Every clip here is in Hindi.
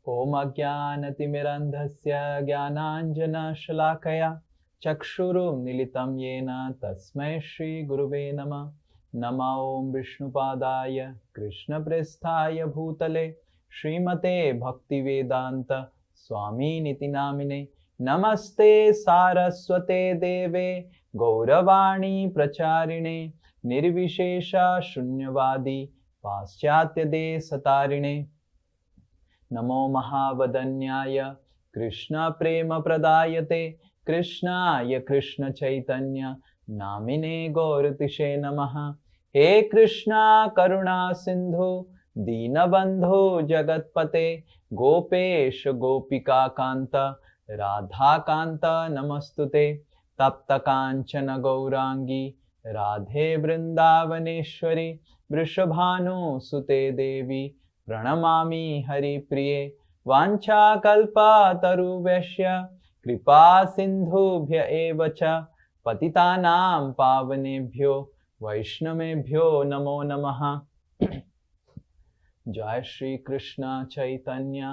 ओम अज्ञानतिमिरन्धस्य ज्ञानाञ्जनशलाकया चक्षुरुन्मीलितं येन तस्मै श्रीगुरुवे नमः। नमो ॐ विष्णुपादाय कृष्णप्रेष्ठाय भूतले श्रीमते भक्तिवेदान्त स्वामिनिति नामिने। नमस्ते सारस्वते देवे गौरवाणी प्रचारिणे निर्विशेष शून्यवादी पाश्चात्यदेशतारिणे। नमो महावदन्याय कृष्ण प्रेम प्रदायते कृष्णाय कृष्ण चैतन्य नामिने गौरतिशे नमः। हे कृष्णा करुणा सिंधु दीनबंधु जगतपते गोपेश गोपिका कांत राधा कांत नमस्तुते। तप्त कांचन गौरांगी राधे वृंदावनेश्वरी वृषभानुसुते देवी प्रणमामि हरिप्रिये। वाञ्छाकल्पतरुभ्यश्च कृपा सिन्धुभ्य एव च पतितानां पावनेभ्यो वैष्णवेभ्यो नमो नमः। जय श्री कृष्ण चैतन्य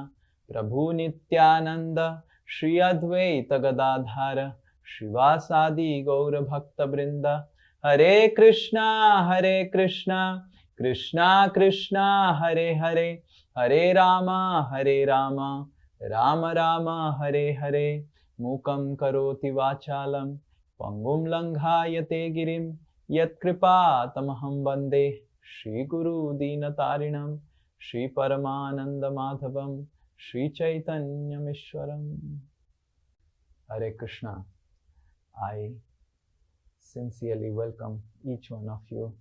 प्रभु नित्यानंद श्री अद्वैत गदाधर श्रीवासादि गौर भक्त वृंद। हरे कृष्णा कृष्णा कृष्णा हरे हरे हरे राम राम राम हरे हरे। मूकं करोति वाचालं पंगुं लंघायते गिरिं यत्कृपातमहं वन्दे श्रीगुरु दीनतारिणं श्रीपरमानन्दमाधवं श्रीचैतन्यमीश्वरम्। हरे Krishna. I sincerely welcome each one of you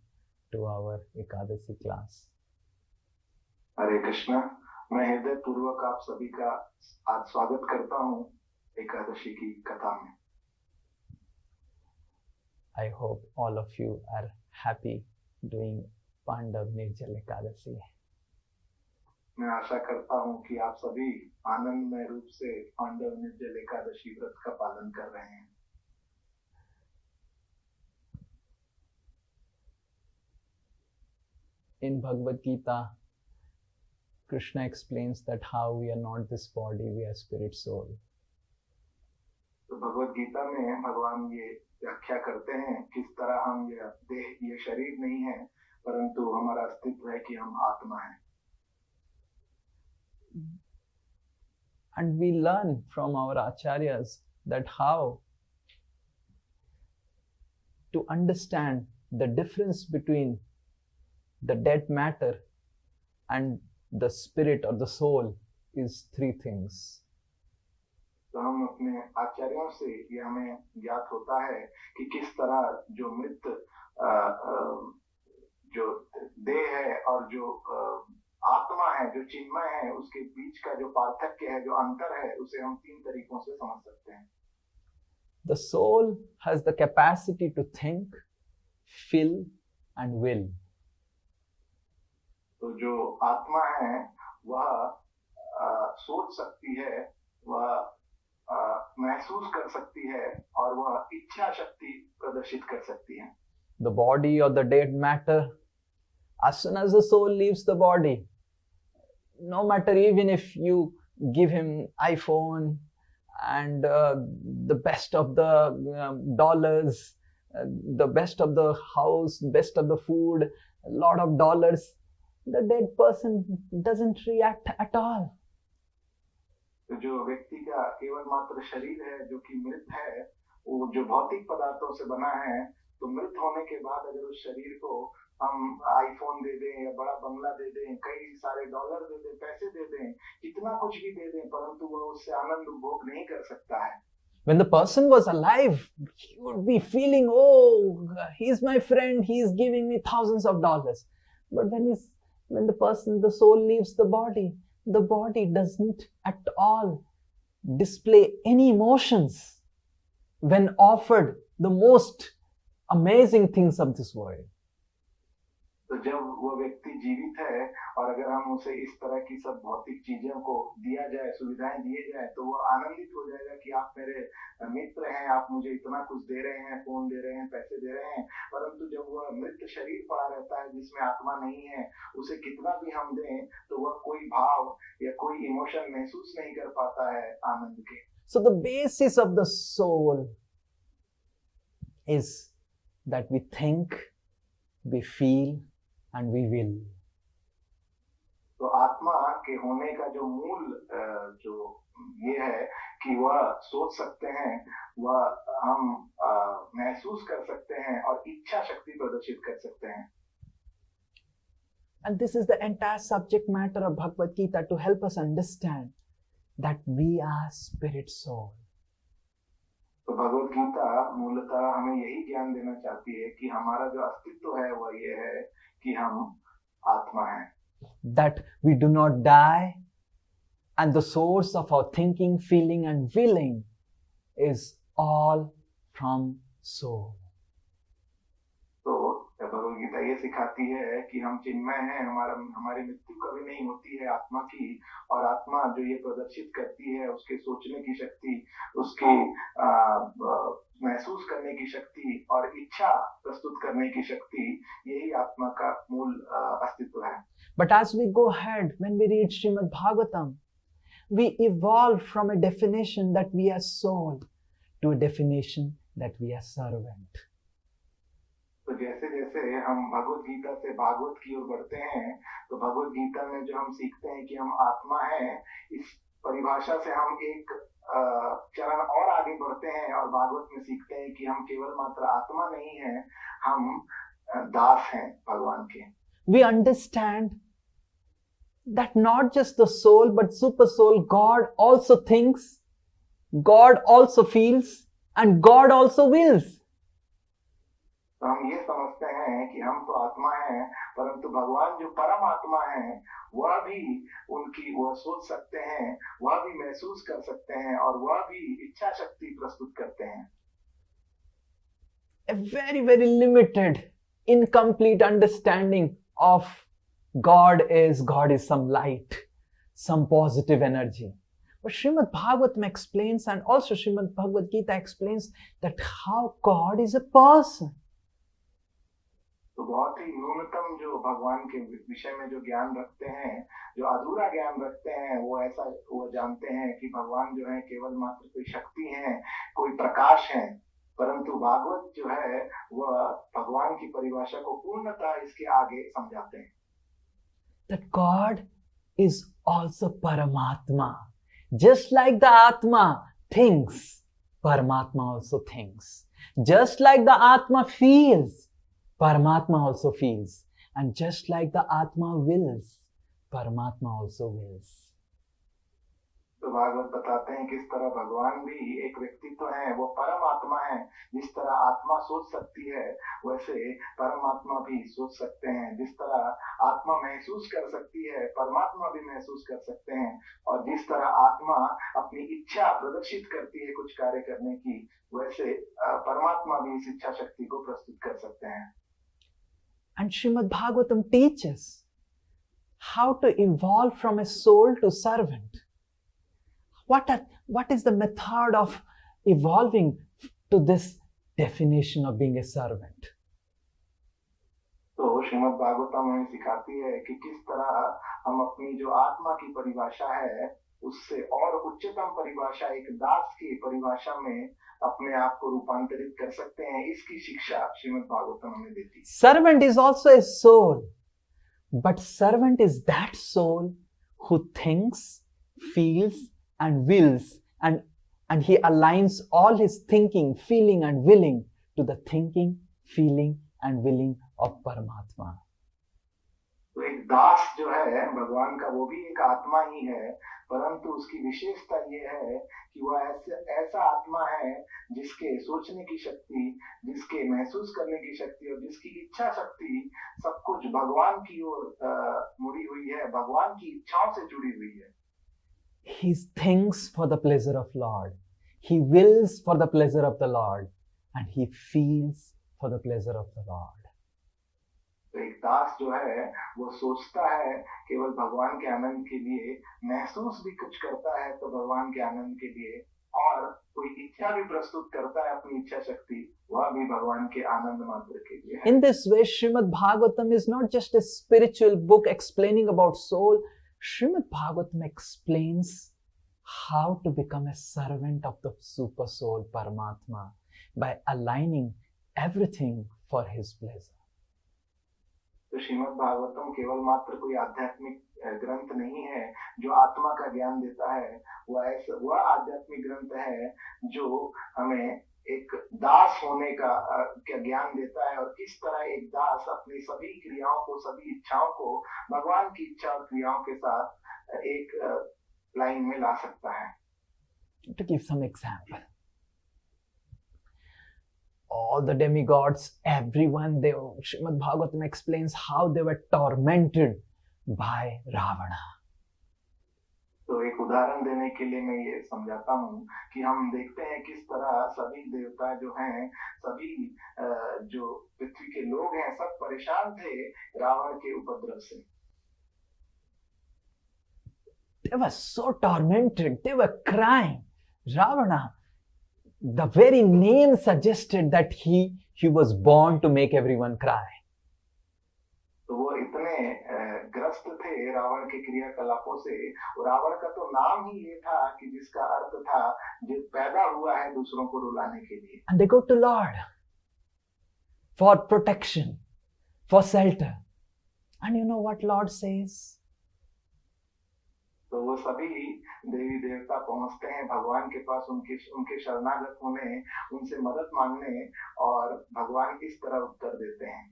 to our Ekadasi class. हरे कृष्णा। मैं हृदय पूर्वक आप सभी का आज स्वागत करता हूँ एकादशी की कथा में। I hope all of you are happy doing Pandav Nirjal Ekadasi. मैं आशा करता हूँ कि आप सभी आनंदमय रूप से पांडव निर्जल एकादशी व्रत का पालन कर रहे हैं। In Bhagavad Gita, Krishna explains that how we are not this body, we are spirit soul. तो भगवद गीता में भगवान ये व्याख्या करते हैं किस तरह हम ये देह, ये शरीर नहीं है, परंतु हमारा अस्तित्व है कि हम आत्मा हैं। And we learn from our acharyas that how to understand the difference between the dead matter and the spirit or the soul is three things. तो हम अपने आचार्यों से ये हमें ज्ञात होता है कि किस तरह जो मृत जो देह है और जो आत्मा है, जो चिन्मय है, उसके बीच का जो पार्थक्य है, जो अंतर है, उसे हम तीन तरीकों से समझ सकते हैं। The soul has the capacity to think, feel and will. तो जो आत्मा है वह सोच सकती है, वह महसूस कर सकती है और वह इच्छा शक्ति प्रदर्शित कर सकती है। The body or the dead matter, as soon as the soul leaves the body, no matter even if you give him iPhone and the best of the dollars, the best of the house, best of the food, a lot of dollars, the dead person doesn't react at all. तो जो व्यक्ति का केवल मात्र शरीर है जो कि मृत है, वो जो भौतिक पदार्थों से बना है, तो मृत होने के बाद अगर उस शरीर को हम आईफोन दे दें या बड़ा बंगला दे दें, कई सारे डॉलर दे दें, पैसे दे दें, कितना कुछ भी दे दें, परंतु वह उससे आनंद उपभोग नहीं कर सकता है। When the person was alive, he would be feeling, oh, he's my friend, he's giving me thousands of dollars. But when the soul leaves the body doesn't at all display any emotions when offered the most amazing things of this world. तो जब वो व्यक्ति जीवित है और अगर हम उसे इस तरह की सब भौतिक चीजों को दिया जाए, सुविधाएं दिए जाए, तो वो आनंदित हो जाएगा कि आप मेरे मित्र हैं, आप मुझे इतना कुछ दे रहे हैं, फोन दे रहे हैं, पैसे दे रहे हैं। परंतु जब वह मृत शरीर पड़ा रहता है जिसमें आत्मा नहीं है, उसे कितना भी हम दें तो वह कोई भाव या कोई इमोशन महसूस नहीं कर पाता है आनंद के। So the basis of the soul is that we think, we feel, and we will. तो आत्मा के होने का जो मूल जो ये है कि वह सोच सकते हैं, वह हम महसूस कर सकते हैं और इच्छा शक्ति प्रदर्शित कर सकते हैं। And this is the entire subject matter of Bhagavad Gita to help us understand that we are spirit soul. तो भगवत गीता मूलतः हमें यही ज्ञान देना चाहती है कि हमारा जो अस्तित्व है वह ये है कि हम आत्मा हैं। That we do not die, and the source of our thinking, feeling, and willing is all from soul. तो भगवत गीता ये सिखाती है कि हम चिन्मय हैं, हमारी मृत्यु कभी नहीं होती है आत्मा की, और आत्मा जो ये प्रदर्शित करती है उसके सोचने की शक्ति, उसकी महसूस करने की शक्ति और इच्छा प्रस्तुत करने की शक्ति, यही आत्मा का मूल अस्तित्व है। But as we go ahead, when we read Srimad Bhagavatam, we evolve from a definition that we are soul to a definition that we are servant. तो जैसे जैसे हम भगवत गीता से भागवत की ओर बढ़ते हैं, तो भगवत गीता में जो हम सीखते हैं कि हम आत्मा हैं, इस परिभाषा से हम एक चरण और आगे बढ़ते हैं और भागवत में सीखते हैं कि हम केवल मात्र आत्मा नहीं हैं, हम दास हैं भगवान के। We understand that not just the soul but super soul, God also thinks, God also feels, and God also wills. तो हम ये समझते हैं कि हम तो आत्मा हैं, परंतु भगवान जो परम आत्मा है वह भी वह सोच सकते हैं, वह भी महसूस कर सकते हैं और वह भी इच्छा शक्ति प्रस्तुत करते हैं। A very, very limited, incomplete understanding of God is some light, some positive energy. But Srimad Bhagavatam explains, and also Srimad Bhagavad Gita explains, that how God is a person. तो बहुत ही न्यूनतम जो भगवान के विषय में जो ज्ञान रखते हैं, जो अधूरा ज्ञान रखते हैं, वो जानते हैं कि भगवान जो है केवल मात्र कोई शक्ति है, कोई प्रकाश है, परंतु भागवत जो है वह भगवान की परिभाषा को पूर्णतः इसके आगे समझाते हैं। That God is also Paramatma. Just like the Atma thinks, Paramatma also thinks. Just like the Atma feels, Paramatma also feels. And just like the Atma wills, Paramatma also wills. तो भागवत बताते हैं किस तरह भगवान भी एक व्यक्तित्व है, वो परमात्मा है। जिस तरह आत्मा सोच सकती है, वैसे परमात्मा भी सोच सकते हैं। जिस तरह आत्मा महसूस कर सकती है, परमात्मा भी महसूस कर सकते हैं। और जिस तरह आत्मा अपनी इच्छा प्रदर्शित करती है कुछ कार्य करने की, वैसे परमात्मा भी इस इच्छा शक्ति को प्रस्तुत कर सकते हैं। And Srimad Bhagavatam teaches how to evolve from a soul to servant. What is the method of evolving to this definition of being a servant? तो श्रीमद् भागवतम हमें सिखाती है कि किस तरह हम अपनी जो आत्मा की परिभाषा है उससे और उच्चतम परिभाषा, एक दास की परिभाषा में अपने आप को रूपांतरित कर सकते हैं। इसकी शिक्षा श्रीमद् भागवतम हमें देती है। Servant is also a soul, but servant is that soul who thinks, feels, and wills, and he aligns all his thinking, feeling, and willing to the thinking, feeling, and willing of Paramatma. तो एक दास जो है भगवान का, वो भी एक आत्मा ही है, परंतु उसकी विशेषता ये है कि वह ऐसा आत्मा है जिसके सोचने की शक्ति, जिसके महसूस करने की शक्ति और जिसकी इच्छा शक्ति सब कुछ भगवान की ओर मुड़ी हुई है, भगवान की इच्छाओं से जुड़ी हुई है। He thinks for the pleasure of Lord. He wills for the pleasure of the Lord. And he feels for the pleasure of the Lord. तो एक दास जो है वो सोचता है केवल भगवान के आनंद के लिए, महसूस भी कुछ करता है तो भगवान के आनंद के लिए, और कोई इच्छा भी प्रस्तुत करता है अपनी इच्छा शक्ति, वह भी भगवान के आनंद मात्र के लिए है। In this way, Srimad Bhagavatam is not just a spiritual book explaining about soul. Srimad Bhagavatam explains how to become a servant of the super soul Paramatma by aligning everything for his pleasure. तो श्रीमद् भागवतम केवल मात्र कोई आध्यात्मिक ग्रंथ नहीं है जो आत्मा का ज्ञान देता है, वह आध्यात्मिक ग्रंथ है जो हमें एक दास होने का ज्ञान देता है, और किस तरह एक दास अपनी सभी क्रियाओं को, सभी इच्छाओं को भगवान की इच्छा और क्रियाओं के साथ एक लाइन में ला सकता है। To give some example, all the demigods, everyone, Srimad Bhagavatam explains how they were tormented by Ravana. तो एक उदाहरण देने के लिए मैं ये समझाता हूँ कि हम देखते हैं किस तरह सभी देवता जो हैं, सभी जो पृथ्वी के लोग हैं, सब परेशान थे रावण के उपद्रव से। They were so tormented, they were crying. Ravana, the very name suggested that he was born to make everyone cry. तो वो इतने ग्रस्त थे रावण के क्रियाकलापों से, रावण का तो नाम ही ये था कि जिसका अर्थ था जो पैदा हुआ है दूसरों को रुलाने के लिए। And they go to Lord for protection, for shelter. And you know what Lord says? तो वो सभी देवी देवता पहुंचते हैं भगवान के पास, उनके शरणागत होने, उनसे मदद मांगने, और भगवान इस तरह उत्तर देते हैं,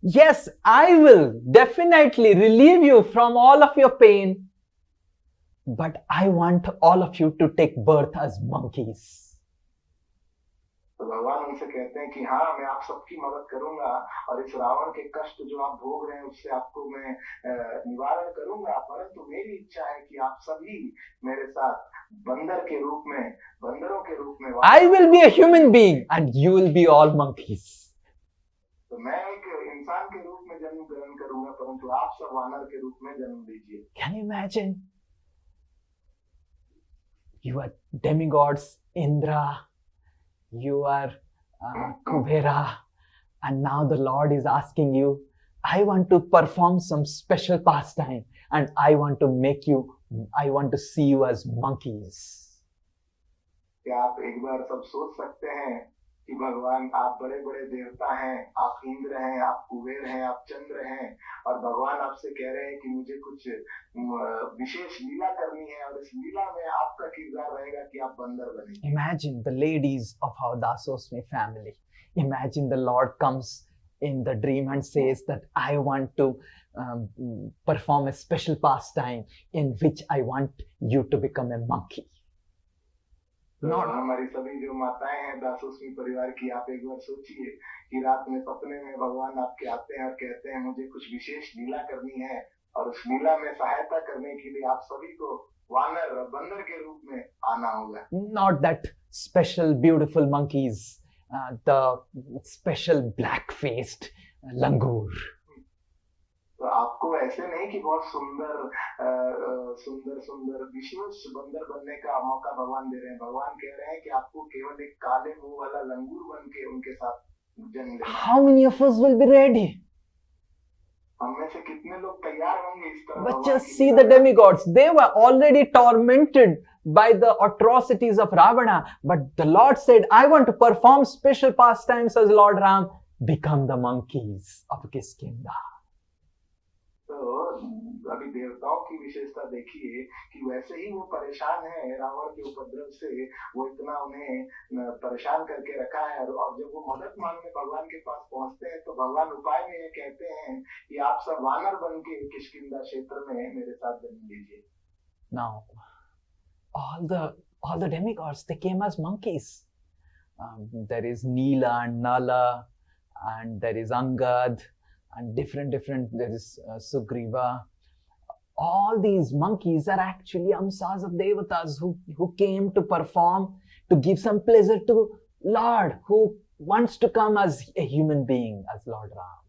Yes, I will definitely relieve you from all of your pain, but I want all of you to take birth as monkeys. तो भगवान उनसे कहते हैं कि हाँ, मैं आप सबकी मदद करूंगा, और इस रावण के कष्ट जो आप भोग रहे हैं उससे आपको मैं निवारण करूंगा, परंतु मेरी इच्छा है कि आप सभी मेरे साथ बंदर के रूप में, बंदरों के रूप में, I will be a human being and you will be all monkeys. तो मैं एक इंसान के रूप में जन्म ग्रहण करूंगा, परंतु आप सब वानर के रूप में जन्म लीजिए। Can you imagine? You are demigods, Indra, you are Kubera, and now the Lord is asking you, I want to perform some special pastime and I want to see you as monkeys. क्या आप एक बार सब सोच सकते हैं कि भगवान, आप बड़े बड़े देवता हैं, आप इंद्र हैं, आप कुबेर हैं, आप चंद्र हैं, और भगवान आपसे कह रहे हैं कि मुझे कुछ विशेष लीला करनी है, और इस लीला में आपका किरदार रहेगा कि आप बंदर बनेंगे। Imagine the ladies of our Dasosmi family. Imagine the Lord comes in the dream and says that I want to perform a special pastime in which I want you to become a monkey. तो हमारी सभी जो माताएं हैं दासोस्मी परिवार की, आप एक बार सोचिए कि रात में सपने में भगवान आपके आते हैं और कहते हैं मुझे कुछ विशेष लीला करनी है, और उस लीला में सहायता करने के लिए आप सभी को वानर, बंदर के रूप में आना होगा। Not that special beautiful monkeys, the special black-faced langur. तो आपको ऐसे नहीं कि बहुत सुंदर विशेष बंदर बनने का मौका भगवान दे रहे हैं। भगवान कह रहे हैं कि आपको केवल एक काले मुंह वाला लंगूर बन के उनके साथ जन्म लेना है। How many of us will be ready? हम में से कितने लोग तैयार होंगे इस तरह? But just see the demigods. They were already tormented by the atrocities of Ravana. But the Lord said, I want to perform special pastimes as Lord Ram. Become the monkeys of Kiskindha. तो अभी देवताओं की विशेषता देखिए कि वैसे ही वो परेशान है रावण के उपद्रव से, वो इतना उन्हें परेशान करके रखा है, और जब वो मदद मांगने भगवान के पास पहुंचते हैं तो भगवान उपाय में ये कहते हैं कि आप सब वानर बन के किष्किंधा क्षेत्र में मेरे साथ जन्म लीजिए। Now, all the demigods, they came as monkeys. There is Neela and Nala, and there is Angad, and different, there is Sugriva. All these monkeys are actually amsas of devatas who came to perform, to give some pleasure to Lord, who wants to come as a human being, as Lord Ram.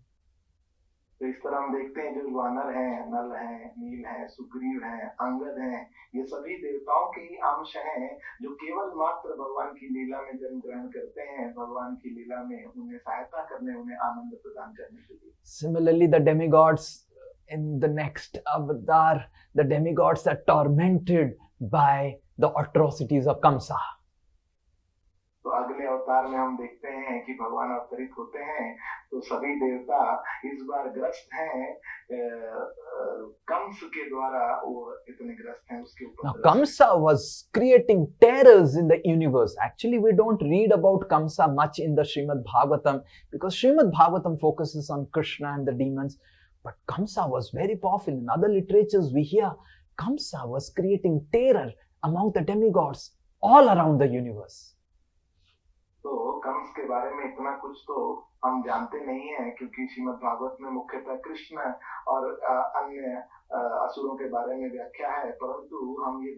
तो इस तरह हम देखते हैं जो वानर हैं, नल हैं, नील हैं, सुग्रीव हैं, अंगद हैं, ये सभी देवताओं के ही अंश हैं जो केवल मात्र भगवान की लीला में जन्म ग्रहण करते हैं, भगवान की लीला में उन्हें सहायता करने, उन्हें आनंद प्रदान करने के लिए। Similarly, the demigods in the next avatar, the demigods are tormented by the atrocities of Kamsa. तो अगले अवतार में हम देखते हैं कि भगवान अवतरित होते हैं तो सभी देवता इस बार ग्रस्त हैं कंस के द्वारा, वो इतने ग्रस्त हैं उसके Now, ऊपर। Kamsa was creating terrors in the universe. Actually, we don't read about Kamsa much in the Srimad Bhagavatam because Srimad Bhagavatam focuses on Krishna and the demons. But Kamsa was very powerful. In other literatures, we hear Kamsa was creating terror among the demigods all around the universe. तो कंस के बारे में इतना कुछ तो हम जानते नहीं हैं क्योंकि श्रीमद् भागवत में मुख्यतः कृष्ण और अन्य असुरों के बारे में व्याख्या है, परंतु हम ये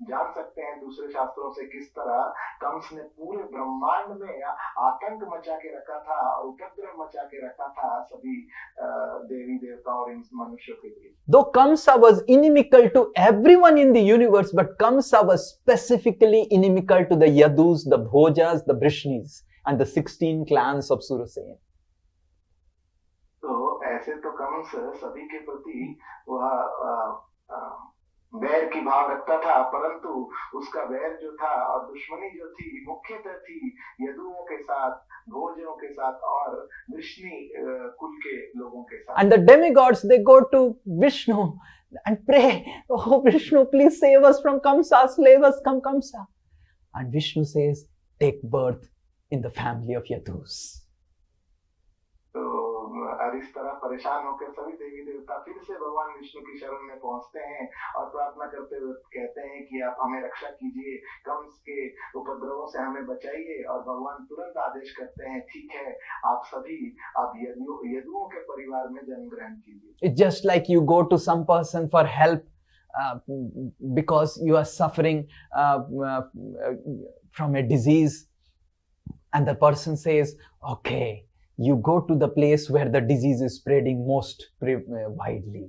जान सकते हैं दूसरे शास्त्रों से किस तरह कंस ने पूरे ब्रह्मांड में आतंक मचा के रखा था और उपद्रव मचा के रखा था सभी देवी देवताओं और इन मनुष्यों के लिए। Though Kamsa was inimical to everyone in the universe, but Kamsa was specifically inimical to the Yadus, the Bhojas, the Vrishnis, and the 16 clans of Surasen. तो ऐसे तो कंस सभी के प्रति वह वैर की भाव रखता था, परंतु उसका वैर जो था और दुश्मनी जो थी मुख्यतः थी यदुओं के साथ, भोजों के साथ और वृष्णि कुल के लोगों के साथ। And the demigods, they go to Vishnu and pray, "Oh Vishnu, please save us from Kamsa, save us from Kamsa." And Vishnu says, "Take birth in the family of Yadus." और इस तरह परेशान होकर सभी देवी देवता फिर से भगवान विष्णु की शरण में पहुंचते हैं और प्रार्थना करते हुए कहते हैं कि आप हमें रक्षा कीजिए, कंस के उपद्रवों से हमें बचाइए। और भगवान तुरंत आदेश करते हैं, ठीक है, आप सभी आप यदुओं के परिवार में जन्म ग्रहण कीजिए। It's just like you go to some person for help because you are suffering from a disease, and the person says, "Okay." You go to the place where the disease is spreading most widely.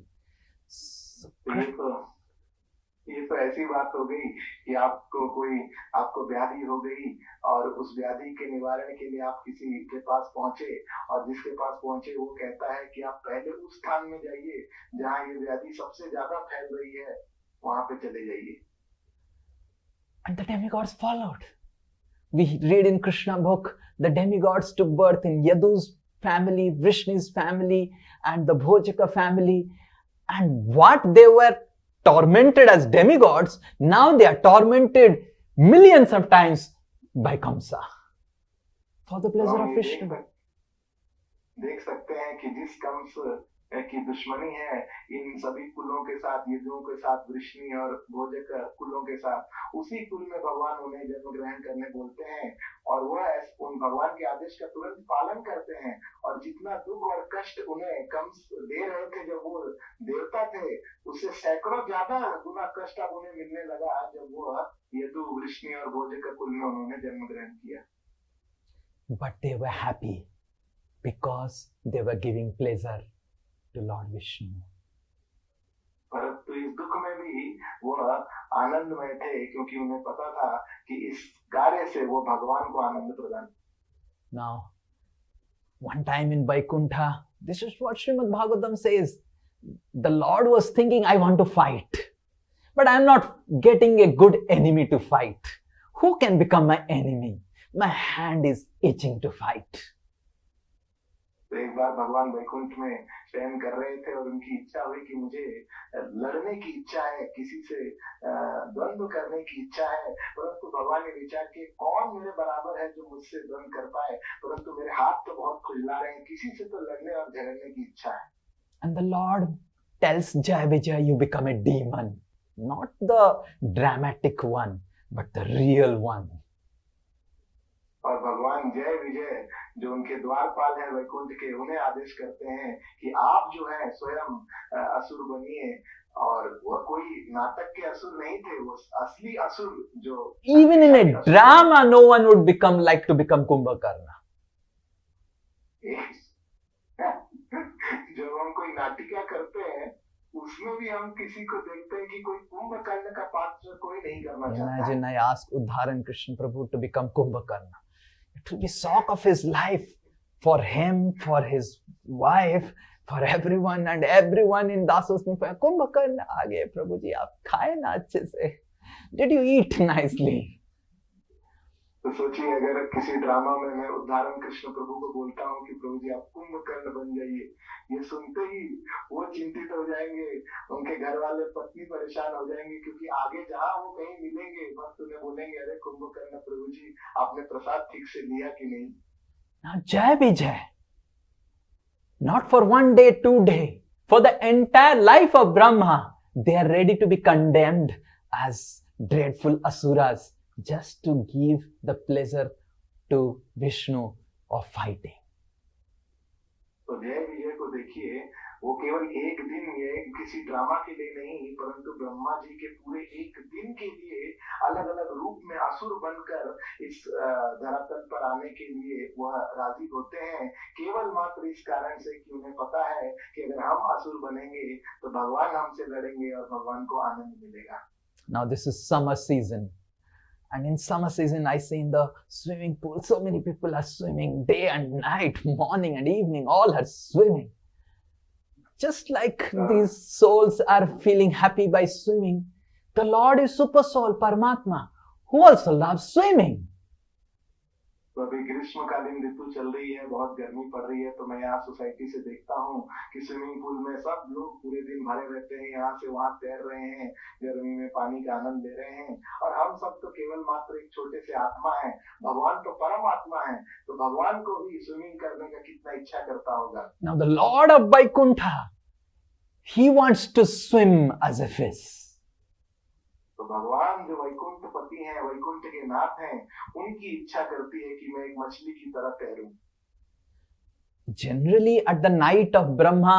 ये तो ऐसी बात हो गई कि आपको व्याधि हो गई और उस व्याधि के निवारण के लिए आप किसी के पास पहुंचे और जिसके पास पहुंचे वो कहता है कि आप पहले उस स्थान में जाइए जहां ये व्याधि सबसे ज्यादा फैल रही है, वहां पे चले जाइए। And the demigods followed. We read in Krishna book, the demigods took birth in Yadu's family, Vrishni's family, and the Bhojaka family. And what they were tormented as demigods, now they are tormented millions of times by Kamsa for the pleasure of Vishnu. देख सकते हैं कि जिस कंस की दुश्मनी है इन सभी कुलों के साथ, यदुओं के साथ, वृष्णि और भोजक कुलों के साथ, उसी कुल में भगवान उन्हें जन्म ग्रहण करने बोलते हैं और वह उन भगवान के आदेश का तुरंत पालन करते हैं। और जितना दुख और कष्ट उन्हें कंस दे रहे थे जब वो देवता थे, उससे सैकड़ों ज्यादा गुना कष्ट अब उन्हें मिलने लगा जब वो यदु, वृष्णि और भोजक कुल में उन्होंने जन्म ग्रहण किया। But they were happy because they were giving pleasure to Lord Vishnu. परंतु इस दुख में भी वह आनंदमय थे क्योंकि उन्हें पता था कि इस कार्य से वो भगवान को आनंद प्रदान। Now, one time in Vaikuntha, this is what Srimad Bhagavatam says. The Lord was thinking, I want to fight, but I am not getting a good enemy to fight. Who can become my enemy? My hand is itching to fight. तो एक बार भगवान वैकुंठ में शयन कर रहे थे और उनकी इच्छा हुई कि मुझे लड़ने की इच्छा है, किसी से द्वंद्व करने की इच्छा है, परंतु भगवान ने विचार किया कौन मेरे बराबर है जो मुझसे द्वंद्व कर पाए, परंतु मेरे हाथ तो बहुत खुजला रहे हैं, किसी से तो लड़ने और झगड़ने की इच्छा है। And the Lord tells Jai Vijay, you become a demon, not the dramatic one, but the real one. और भगवान जय विजय जो उनके द्वारपाल हैं वैकुंठ के, उन्हें आदेश करते हैं कि आप जो है स्वयं असुर बनिए। और वह कोई नाटक के असुर नहीं थे, वो असली असुर जो even in a drama no one would become Kumbhakarna. जब हमको नाटिका करते हैं उसमें भी हम किसी को देखते हैं कि कोई कुंभकर्ण का पात्र कोई नहीं करना चाहता। Imagine I ask Udharan Krishna Prabhu to become Kumbhakarna. It will be shock of his life for him, for his wife, for everyone, and everyone in Dasosni. Kumbhakarna आ गए प्रभु जी, आप खाए ना अच्छे से. Did you eat nicely? तो सोचिए अगर किसी ड्रामा में मैं उदाहरण कृष्ण प्रभु को बोलता हूँ कि प्रभु जी आप कुंभकर्ण बन जाइए, ये सुनते ही वो चिंतित हो जाएंगे, उनके घर वाले पत्नी परेशान हो जाएंगे, क्योंकि आगे जहाँ वो कहीं मिलेंगे भक्त उन्हें बोलेंगे अरे कुंभकर्ण प्रभु जी आपने प्रसाद ठीक से लिया कि नहीं। Now Jai be Jai. Not for 1 day, 2 day, for the entire life of Brahma, they are ready to be condemned as dreadful asuras just to give the pleasure to Vishnu of fighting. तो जय विजय को देखिए, वो केवल एक दिन ये किसी ड्रामा के लिए नहीं, परंतु ब्रह्मा जी के पूरे एक दिन के लिए अलग अलग रूप में असुर बनकर इस धरातल पर आने के लिए वह राजी होते हैं, केवल मात्र इस कारण से कि उन्हें पता है कि अगर हम असुर बनेंगे तो भगवान हमसे लड़ेंगे और भगवान को आनंद मिलेगा। Now this is summer season. And in summer season, I see in the swimming pool, so many people are swimming day and night, morning and evening, all are swimming. Just like these souls are feeling happy by swimming, the Lord is Super Soul, Paramatma, who also loves swimming. तो अभी ग्रीष्मकालीन ऋतु चल रही है, बहुत गर्मी पड़ रही है, तो मैं यहाँ सोसाइटी से देखता हूँ कि स्विमिंग पूल में सब लोग पूरे दिन भरे रहते हैं, यहाँ से वहाँ तैर रहे हैं, गर्मी में पानी का आनंद ले रहे हैं, और हम सब तो केवल मात्र एक छोटे से आत्मा है, भगवान तो परमात्मा है, तो भगवान को भी स्विमिंग करने का कितना इच्छा करता होगा। Now the Lord of Vaikuntha, he wants to swim as a fish. तो भगवान जो वैकुंठ पति हैं, वैकुंठ के नाथ हैं, उनकी इच्छा करती है कि मैं एक मछली की तरह तैरूं। Generally at the night of Brahma,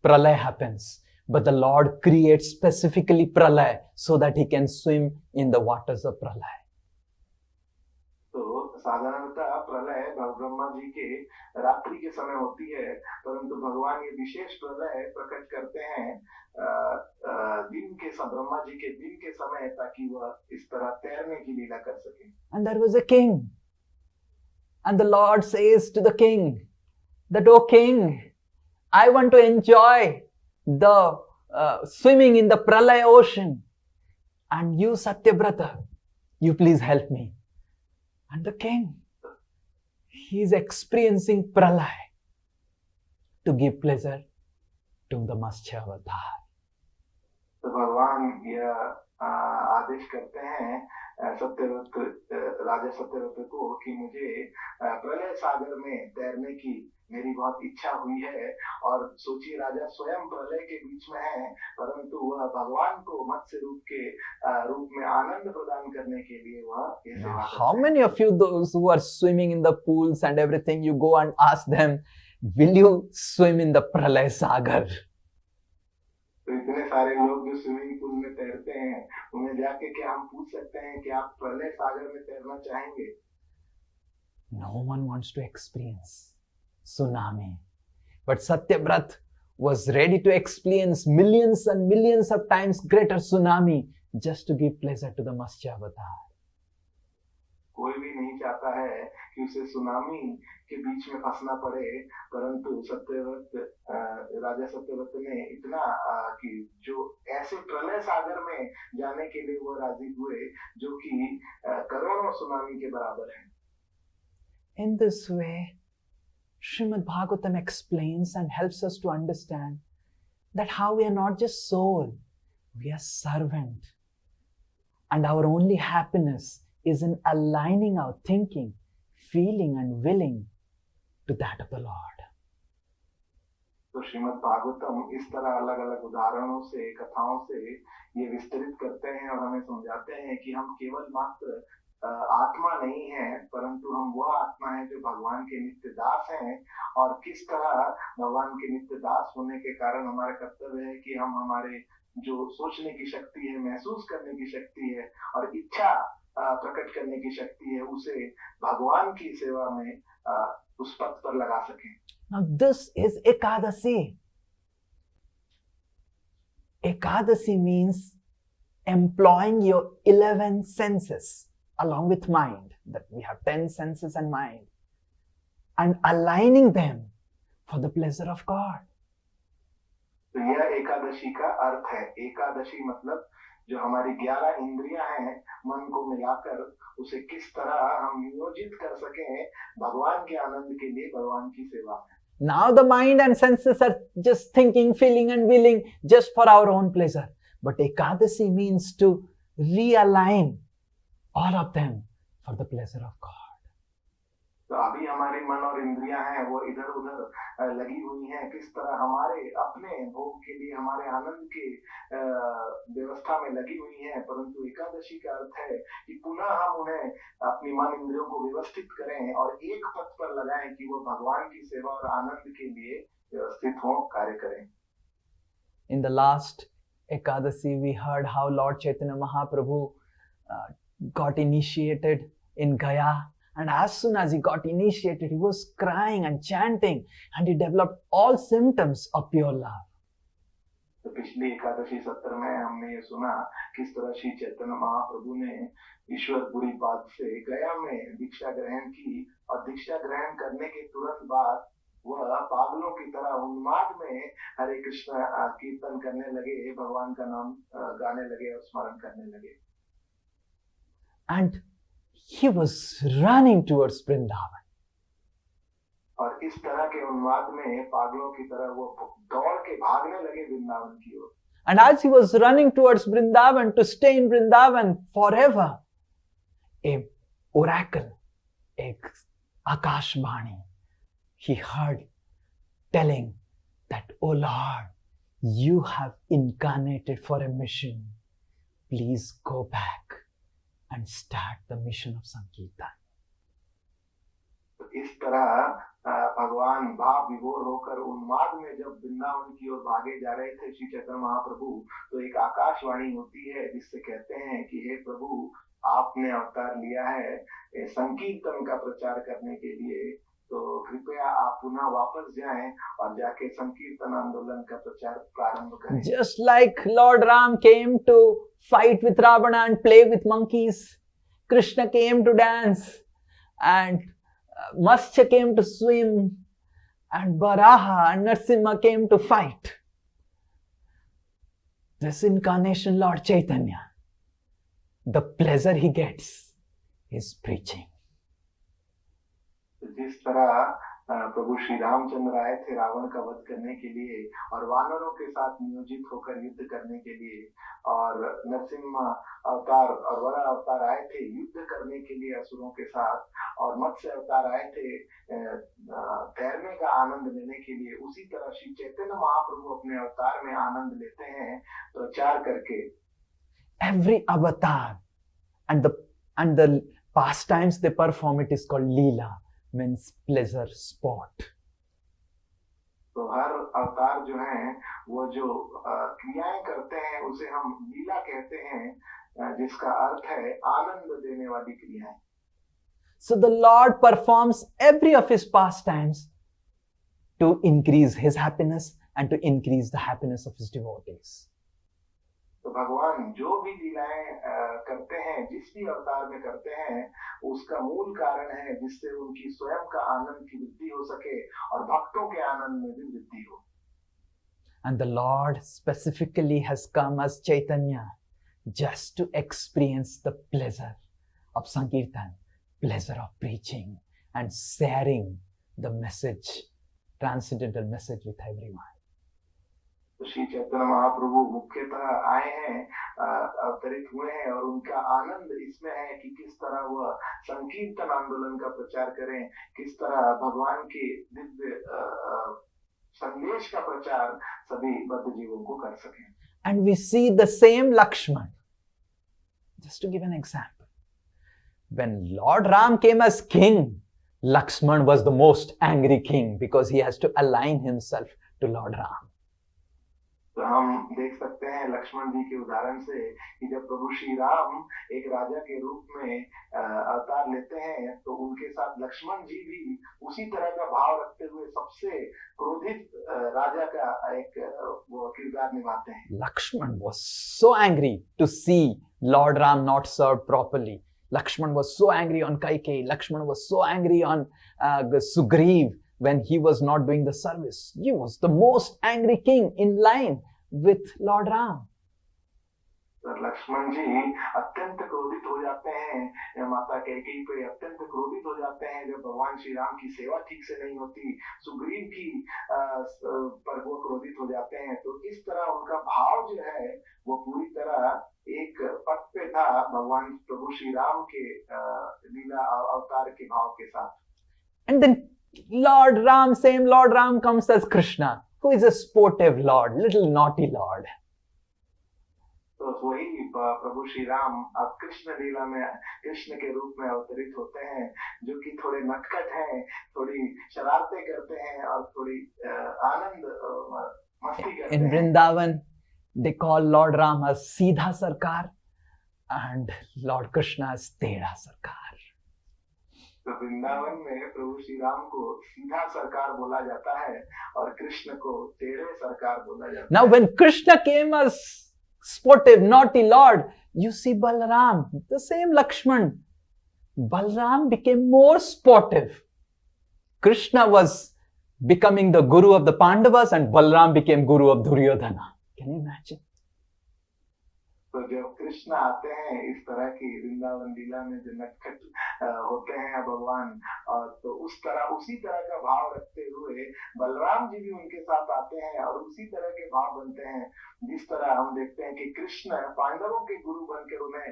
Pralay happens. But the Lord creates specifically Pralay so that he can swim in the waters of Pralay. तो साधारणतः प्रलय ब्रह्मा जी के रात्रि के समय होती है, परंतु भगवान ये विशेष प्रलय प्रकट करते हैं दिन के ब्रह्मा जी के दिन के समय, ताकि वह इस तरह तैरने की लीला कर सके। And there was a king, and the Lord says to the king that, "O king, I want to enjoy the swimming in the Pralay ocean, and you Satyavrata, you please help me." And the king, he is experiencing Pralay to give pleasure to the Matsya avatar. तो भगवान यह आदेश करते हैं सत्यव्रत राजा सत्यव्रत को कि मुझे प्रलय सागर में तैरने की मेरी बहुत इच्छा हुई है, और सोचिए राजा स्वयं प्रलय के बीच में है, परंतु वह भगवान को मत्स्य रूप में आनंद प्रदान करने के लिए वह ये सेवा करते हैं। How many of you, those who are swimming in the pools and everything, you go and ask them, will you swim in the Pralay Sagar? तो इतने सारे लोग जो स्विमिंग पूल में तैरते हैं, उन्हें जाके क्या हम पूछ सकते हैं कि आप प्रलय सागर में तैरना चाहेंगे? No one wants to experience tsunami. But Satyavrat was ready to experience millions and millions of times greater tsunami just to give pleasure to the Matsya avatar. कोई भी नहीं चाहता है कि उसे सुनामी के बीच में फंसना पड़े, परंतु राजा सत्यव्रत ने इतना कि जो ऐसे प्रलय सागर में जाने के लिए वो राजी हुए जो कि करोड़ों सुनामी के बराबर है। In this way, Srimad Bhagavatam explains and helps us to understand that how we are not just soul, we are servant. And our only happiness is in aligning our thinking, feeling and willing to that of the Lord. तो श्रीमद् भागवतम इस तरह अलग अलग उदाहरणों से, कथाओं से ये विस्तृत करते हैं और हमें समझाते हैं कि हम केवल मात्र आत्मा नहीं है, परंतु हम वह आत्मा है जो भगवान के नित्य दास हैं, और किस तरह भगवान के नित्य दास होने के कारण हमारा कर्तव्य है कि हम हमारे जो सोचने की शक्ति है, महसूस करने की शक्ति है और इच्छा प्रकट करने की शक्ति है, उसे भगवान की सेवा में उस पथ पर लगा सकें। Now this is Ekadasi. Ekadasi means employing your 11 senses along with mind, that we have 10 senses and mind, and aligning them for the pleasure of God. तो यह एकादशी का अर्थ है. एकादशी मतलब जो हमारी 11 इंद्रियां हैं, मन को मिलाकर उसे किस तरह हम नियोजित कर सकें भगवान के आनंद के लिए, भगवान की सेवा में. Now the mind and senses are just thinking, feeling and willing just for our own pleasure. But Ekadasi means to realign all of them for the pleasure of God. तो अभी हमारे मन और इंद्रियां हैं वो इधर उधर लगी हुई हैं, किस तरह हमारे अपने भोग के लिए, हमारे आनंद के व्यवस्था में लगी हुई हैं. परंतु एकादशी का अर्थ है कि पुनः हम उन्हें अपनी मन इंद्रियों को व्यवस्थित करें और एक पथ पर लगाएं कि वो भगवान की सेवा और आनंद के लिए व्यवस्थित हों, कार्य करें. In the last Ekadasi, we heard how Lord Chaitanya Mahaprabhu got initiated in Gaya. And as soon as he got initiated, he was crying and chanting, and he developed all symptoms of pure love. तो पिछली एकादशी सत्र में हमने ये सुना किस तरह श्री चैतन्य महाप्रभु ने ईश्वरपुरी पाद से गया में दीक्षा ग्रहण की, और दीक्षा ग्रहण करने के तुरंत बाद वह पागलों की तरह उन्माद में हरे कृष्ण कीर्तन करने लगे, भगवान का नाम गाने लगे और स्मरण करने लगे. And he was running towards Vrindavan. और इस तरह के उन्माद में पागलों की तरह वो दौड़ के भागने लगे वृंदावन की ओर. And as he was running towards Vrindavan to stay in Vrindavan forever, a oracle, a Akashvani, he heard telling that, "Oh Lord, you have incarnated for a mission. Please go back and start the mission of Sankirtan." तो इस तरह भगवान भाव विभोर होकर उन्माद में जब वृंदावन की ओर भागे जा रहे थे श्री चैतन्य महाप्रभु, तो एक आकाशवाणी होती है जिससे कहते हैं कि हे प्रभु, आपने अवतार लिया है संकीर्तन का प्रचार करने के लिए, तो कृपया आप पुनः वापस जाएं और जाके संकीर्तन आंदोलन का प्रचार प्रारंभ करें. Just like Lord Ram came to fight with Ravana and play with monkeys, Krishna came to dance, and Matsya came to swim, and Varaha and Narsimha came to fight. This incarnation Lord Chaitanya, the pleasure he gets is preaching. जिस तरह प्रभु श्री रामचंद्र आए थे रावण का वध करने के लिए और वानरों के साथ नियोजित होकर युद्ध करने के लिए, और नरसिम्हा अवतार और वरा अवतार आए थे युद्ध करने के लिए असुरों के साथ, और मत्स्य अवतार आए थे तैरने का आनंद लेने के लिए, उसी तरह श्री चैतन्य महाप्रभु अपने अवतार में आनंद लेते हैं प्रचार करके. Every avatar and the pastimes they perform, it is called Leela, means pleasure sport. तो हर अवतार जो है वो जो क्रियाएं करते हैं उसे हम लीला कहते हैं, जिसका अर्थ है आनंद देने वाली क्रियाएं. So the Lord performs every of his pastimes to increase his happiness and to increase the happiness of his devotees. तो भगवान जो भी लीलाएं करते हैं, जिस भी अवतार में करते हैं, उसका मूल कारण है जिससे उनकी स्वयं का आनंद की वृद्धि हो सके और भक्तों के आनंद में भी वृद्धि हो. And the Lord specifically has come as Chaitanya just to experience the pleasure of Sankirtan, pleasure of preaching and sharing the message, transcendental message with everyone. तो श्री चैतन्य महाप्रभु मुख्यतः आए हैं, अवतरित हुए हैं, और उनका आनंद इसमें है कि किस तरह वह संकीर्तन आंदोलन का प्रचार करें, किस तरह भगवान के दिव्य संदेश का प्रचार सभी बद्ध जीवों को कर सकें. And we see the same Lakshman. Just to give an example, when Lord Ram came as king, Lakshman was the most angry king because he has to align himself to Lord Ram. तो हम देख सकते हैं लक्ष्मण जी के उदाहरण से कि जब प्रभु श्री राम एक राजा के रूप में अवतार लेते हैं तो उनके साथ लक्ष्मण जी भी उसी तरह का भाव रखते हुए सबसे क्रोधित राजा का एक वो किरदार निभाते हैं। Lakshman was so angry to see Lord Ram not served properly. Lakshman was so angry on Kaikeyi. Lakshman was so angry on Sugriv when he was not doing the service. He was the most angry king in line with Lord Ram. तो लक्ष्मण जी अत्यंत क्रोधित हो जाते हैं माता कैकेयी पे, अत्यंत क्रोधित हो जाते हैं जब भगवान श्री राम की सेवा ठीक से नहीं होती। सुग्रीव की पर वो क्रोधित हो जाते हैं। तो इस तरह उनका भाव जो है वो पूरी तरह एक पथ पे था भगवान प्रभु श्री राम के लीला अवतार के भाव के साथ। And then same Lord Ram comes as Krishna, who is a sportive Lord, little naughty Lord. तो वही प्रभु श्री राम अब कृष्ण लीला में कृष्ण के रूप में अवतरित होते हैं, जो कि थोड़े नटखट हैं, थोड़ी शरारतें करते हैं और थोड़ी आनंद मस्ती करते हैं। In Vrindavan, they call Lord Ram as Seedha Sarkar and Lord Krishna as Teda Sarkar. तो वृंदावन में प्रभु श्री राम को सीधा सरकार बोला जाता है और कृष्ण को टेढ़े सरकार बोला जाता है। Now when Krishna came as sportive, naughty Lord, you see Balaram, the same Lakshman. Balaram became more sportive. Krishna was becoming the guru of the Pandavas and Balaram became guru of Duryodhana. Can you imagine? तो जब कृष्ण आते हैं इस तरह की वृंदावन लीला में जो नटखट होते हैं भगवान, और तो उसी तरह का भाव रखते हुए बलराम जी भी उनके साथ आते हैं और उसी तरह के भाव बनते हैं। जिस तरह हम देखते हैं कि कृष्ण पांडवों के गुरु बनकर उन्हें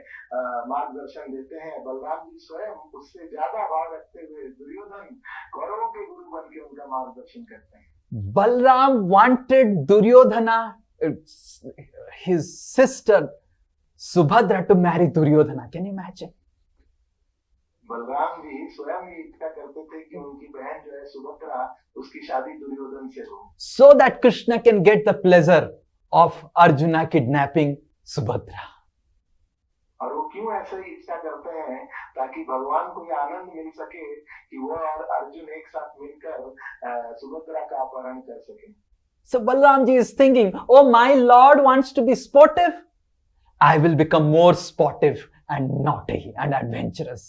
मार्गदर्शन देते हैं, बलराम जी स्वयं उससे ज्यादा भाव रखते हुए दुर्योधन कौरवों के गुरु बनकर उनका मार्गदर्शन करते हैं। Balaram wanted Duryodhana, his sister Subhadra, to marry Duryodhana. Can you imagine? Balram ji स्वयं ही इच्छा करते थे कि उनकी बहन जो है सुभद्रा, उसकी शादी दुर्योधन से हो, so that Krishna can get the pleasure of Arjuna kidnapping Subhadra. और वो क्यों ऐसे ही इच्छा करते हैं? ताकि भगवान को ये आनंद मिल सके कि वो और अर्जुन एक साथ मिलकर सुभद्रा का अपहरण कर सके। So Balaram ji is thinking, oh, my Lord wants to be sportive. I will become more sportive and naughty and adventurous.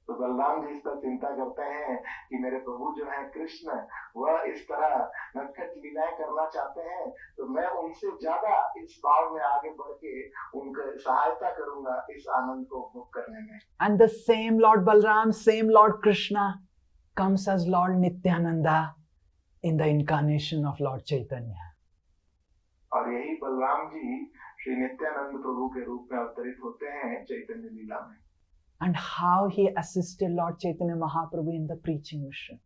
तो बलराम जी इस पर चिंता करते हैं कि मेरे प्रभु जो है कृष्ण, वह इस तरह नटखट लीलाएं करना चाहते हैं, तो मैं उनसे ज्यादा इस भाव में आगे बढ़ के उनकी सहायता करूंगा इस आनंद को उपभोग करने में। And the same Lord Balaram, same Lord Krishna comes as Lord Nityananda in the incarnation of Lord Chaitanya. और यही बलराम जी श्री नित्यानंद प्रभु के रूप में अवतरित होते हैं चैतन्य लीला में। And how he assisted Lord Chaitanya Mahaprabhu in the preaching mission.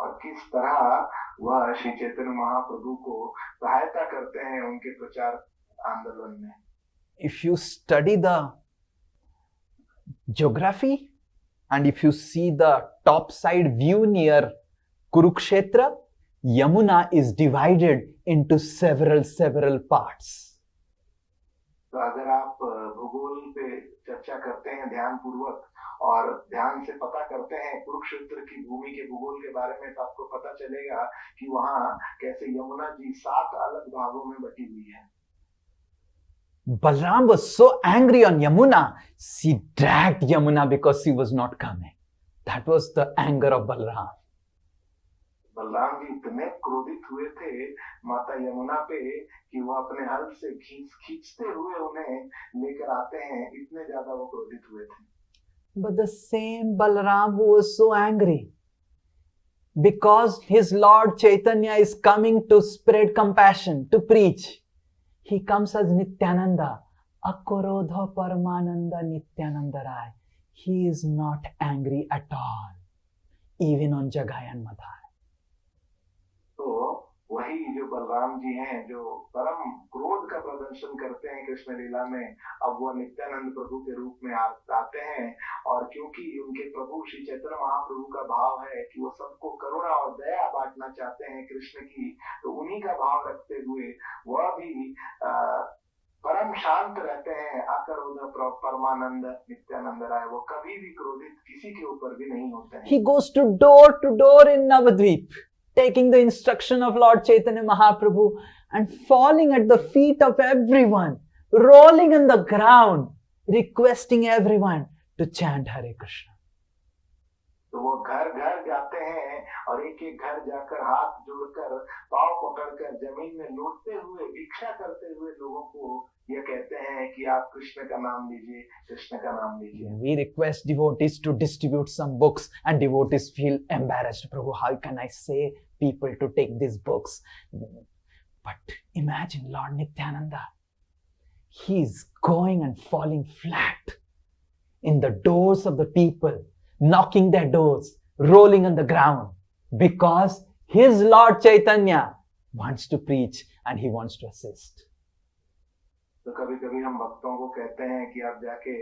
और किस तरह वह श्री चैतन्य महाप्रभु को सहायता करते हैं उनके प्रचार आंदोलन में। If you study the geography and if you see the top side view near Kurukshetra, Yamuna is divided into several parts. तो अगर आप भूगोल पे चर्चा करते हैं ध्यान पूर्वक और ध्यान से पता करते हैं कुरुक्षेत्र की भूमि के भूगोल के बारे में, तो आपको पता चलेगा कि वहाँ कैसे यमुना जी 7 अलग भागों में बटी हुई है। Balaram was so angry on Yamuna, she dragged Yamuna because she was not coming. That was the anger of Balaram. Balram ji इतने क्रोधित हुए थे माता यमुना पे कि वो अपने हल से खींचते हुए उन्हें लेकर आते हैं, इतने ज्यादा वो क्रोधित हुए थे। But the same Balaram who was so angry because his Lord Chaitanya is coming to spread compassion, to preach, he comes as Nityananda, Akorodha Paramananda Nityananda Rai. He is not angry at all, even on Jagai and Madhai. तो वही जो बलराम जी हैं जो परम क्रोध का प्रदर्शन करते हैं कृष्ण लीला में, अब वह नित्यानंद प्रभु के रूप में आते हैं। और क्योंकि उनके प्रभु श्री चैतन्य महाप्रभु का भाव है कि वो सबको करुणा और दया बांटना चाहते हैं कृष्ण की, तो उन्हीं इन्हीं का भाव रखते हुए वह भी परम शांत रहते हैं। आकर उधर परमानंद नित्यानंद राय वो कभी भी क्रोधित किसी के ऊपर भी नहीं होते हैं। He goes to door in Navadvip, taking the instruction of Lord Chaitanya Mahaprabhu and falling at the feet of everyone, rolling on the ground, requesting everyone to chant Hare Krishna. तो वो घर घर जाते हैं और एक एक घर जाकर हाथ जोड़कर पांव पकड़कर जमीन में लौटते हुए भिक्षा करते हुए लोगों को ये कहते हैं कि आप कृष्ण का नाम लीजिए, कृष्ण का नाम लीजिए। We request devotees to distribute some books and devotees feel embarrassed. Prabhu, how can I say people to take these books? But imagine Lord Nityananda. He is going and falling flat in the doors of the people, knocking their doors, rolling on the ground, because his Lord Chaitanya wants to preach and he wants to assist. तो कभी कभी हम भक्तों को कहते हैं कि आप जाके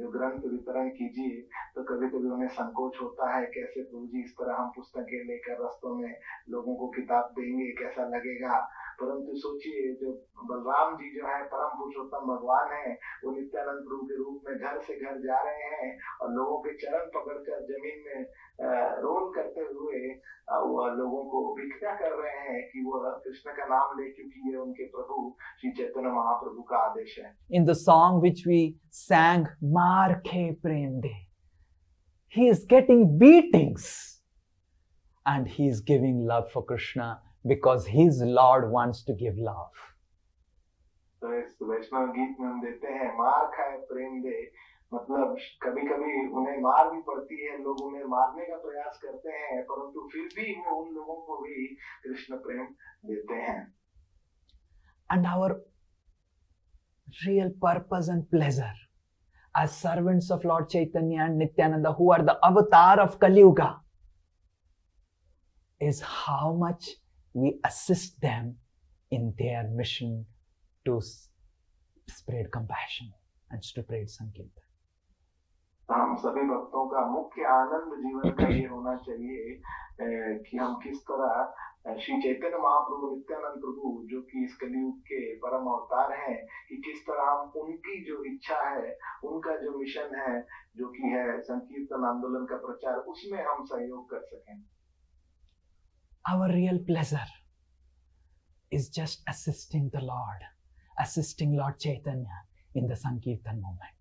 जो ग्रंथ वितरण कीजिए, तो कभी कभी उन्हें संकोच होता है, कैसे प्रभु जी इस तरह हम पुस्तकें लेकर रास्तों में लोगों को किताब देंगे, कैसा लगेगा। परंतु सोचिए, जो बलराम जी जो है परम पुरुषोत्तम भगवान है, वो नित्यानंद प्रभु के रूप में घर से घर जा रहे हैं और लोगों के चरण पकड़कर जमीन में रोल करते हुए वह लोगों को भिक्षा कर रहे हैं कि वो कृष्ण का नाम ले, क्योंकि ये उनके प्रभु श्री चैतन्य महाप्रभु का आदेश है। In the song which we sang, Mar Khe Prem De, he is getting beatings and he is giving love for Krishna because his Lord wants to give love. तो इस वैष्णव गीत में हम देते हैं मार खाए प्रेम दे, मतलब कभी कभी उन्हें मार भी पड़ती है, लोग उन्हें मारने का प्रयास करते हैं, परंतु फिर भी वो उन लोगों को भी कृष्ण प्रेम देते हैं। And our real purpose and pleasure as servants of Lord Chaitanya and Nityananda, who are the avatar of Kali Yuga, is how much we assist them in their mission to spread compassion and to spread Sankirtan. हम सभी भक्तों का मुख्य आनंद जीवन का ये होना चाहिए कि हम किस तरह श्री चैतन्य महाप्रभु नित्यानंद प्रभु जो कि इस कलियुग के परम अवतार हैं, कि किस तरह हम उनकी जो इच्छा है, उनका जो मिशन है, जो कि है संकीर्तन आंदोलन का प्रचार, उसमें हम सहयोग कर सकें। Our real pleasure is just assisting the Lord, assisting Lord Chaitanya in the Sankirtan moment.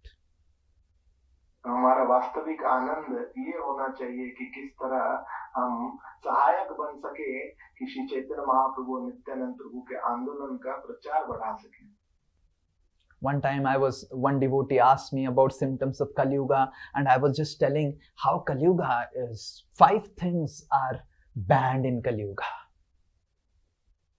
हमारा वास्तविक आनंद ये होना चाहिए कि किस तरह हम सहायक बन सके कि श्री चैतन्य महाप्रभु नित्यानंद प्रभु के आंदोलन का प्रचार बढ़ा सकें। One devotee asked me about symptoms of Kali Yuga, and I was just telling how Kali Yuga is 5 things are banned in Kali Yuga.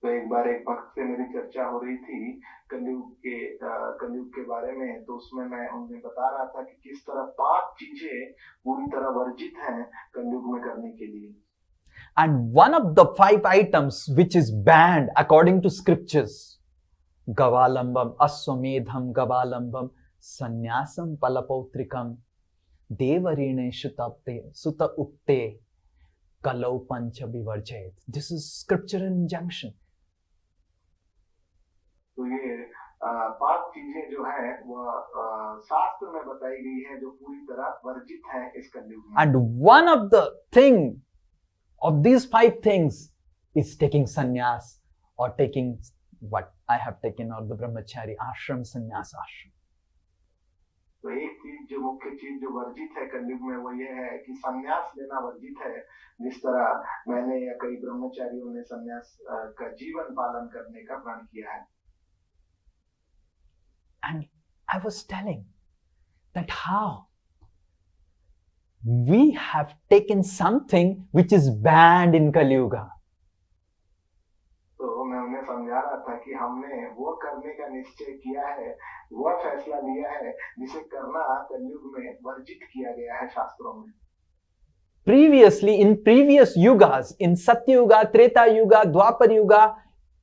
तो एक बार एक भक्त से मेरी चर्चा हो रही थी कलयुग के बारे में, तो उसमें मैं उन्हें बता रहा था कि किस तरह 5 चीजें पूरी तरह वर्जित हैं कलयुग में करने के लिए। And one of the 5 items which is banned according to scriptures, Gavalambam, Aswamedham, Gavalambam, Sannyasam, Palapautrikam, Devarine Sutta Ukte, Kalau Pancha Vivarjayat. This is scriptural injunction. तो ये 5 चीजें जो है वह शास्त्र में बताई गई है, जो पूरी तरह वर्जित है इस कलयुग में। And one of the thing of these 5 things is taking sannyas, or taking what I have taken, or the brahmachari ashram, sannyas ashram. तो एक चीज जो मुख्य चीज जो वर्जित है कलयुग में वो ये है कि संन्यास लेना वर्जित है, जिस तरह मैंने या कई ब्रह्मचारियों ने संन्यास का जीवन पालन करने का प्रण किया है। And I was telling that how we have taken something which is banned in Kali Yuga. तो मैं उन्हें समझा रहा था कि हमने वो करने का निश्चय किया है, वो फैसला लिया है जिसे करना कलयुग में वर्जित किया गया है शास्त्रों में। Previously, in previous yugas, in Satya Yuga, Treta Yuga, Dwapar Yuga,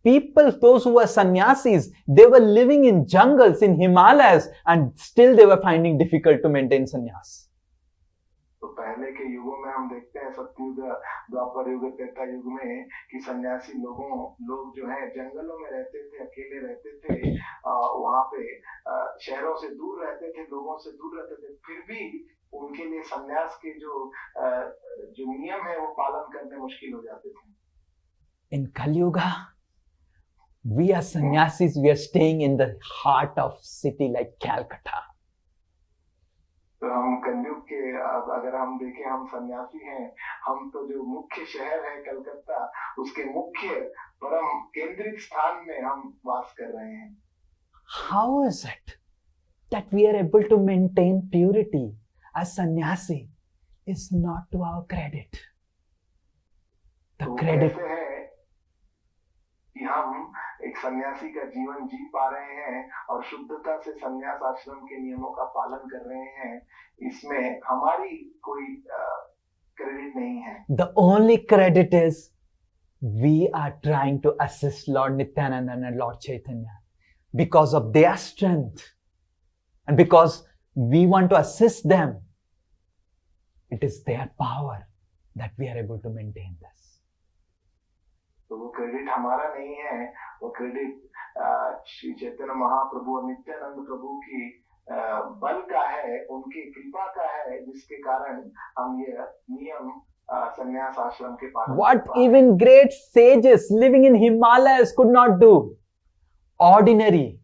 people, those who were sannyasis, they were living in jungles, in Himalayas, and still they were finding difficult to maintain sannyas. तो पहले के युगों में हम देखते हैं सतयुग, द्वापर युग, त्रेता युग में कि सन्यासी लोग जो है जंगलों में रहते थे, अकेले रहते थे, वहां पे शहरों से दूर रहते थे, लोगों से दूर रहते थे, फिर भी उनके लिए सन्यास के जो नियम है वो पालन करने मुश्किल हो जाते थे। In Kali Yuga, we are sannyasis, we are staying in the heart of city like Calcutta. तो हम कलयुग के अगर हम देखें, हम सन्यासी हैं, हम तो जो मुख्य शहर है कलकत्ता, उसके मुख्य परम केंद्रित स्थान में हम वास कर रहे हैं। How is it that we are able to maintain purity as sannyasi is not to our credit? The तो credit कैसे है कि हम एक सन्यासी का जीवन जी पा रहे हैं और शुद्धता से सन्यास आश्रम के नियमों का पालन कर रहे हैं, इसमें हमारी कोई क्रेडिट नहीं है। The only credit is we are trying to assist Lord Nityananda and Lord Chaitanya because of their strength and because we want to assist them. It is their power that we are able to maintain this. तो वो क्रेडिट हमारा नहीं है, वो क्रेडिट श्री चैतन्य महाप्रभु और नित्यानंद प्रभु की बल का है, उनकी कृपा का है, जिसके कारण हम ये नियम संन्यास आश्रम के पालन What even great sages living in Himalayas could not do, ordinary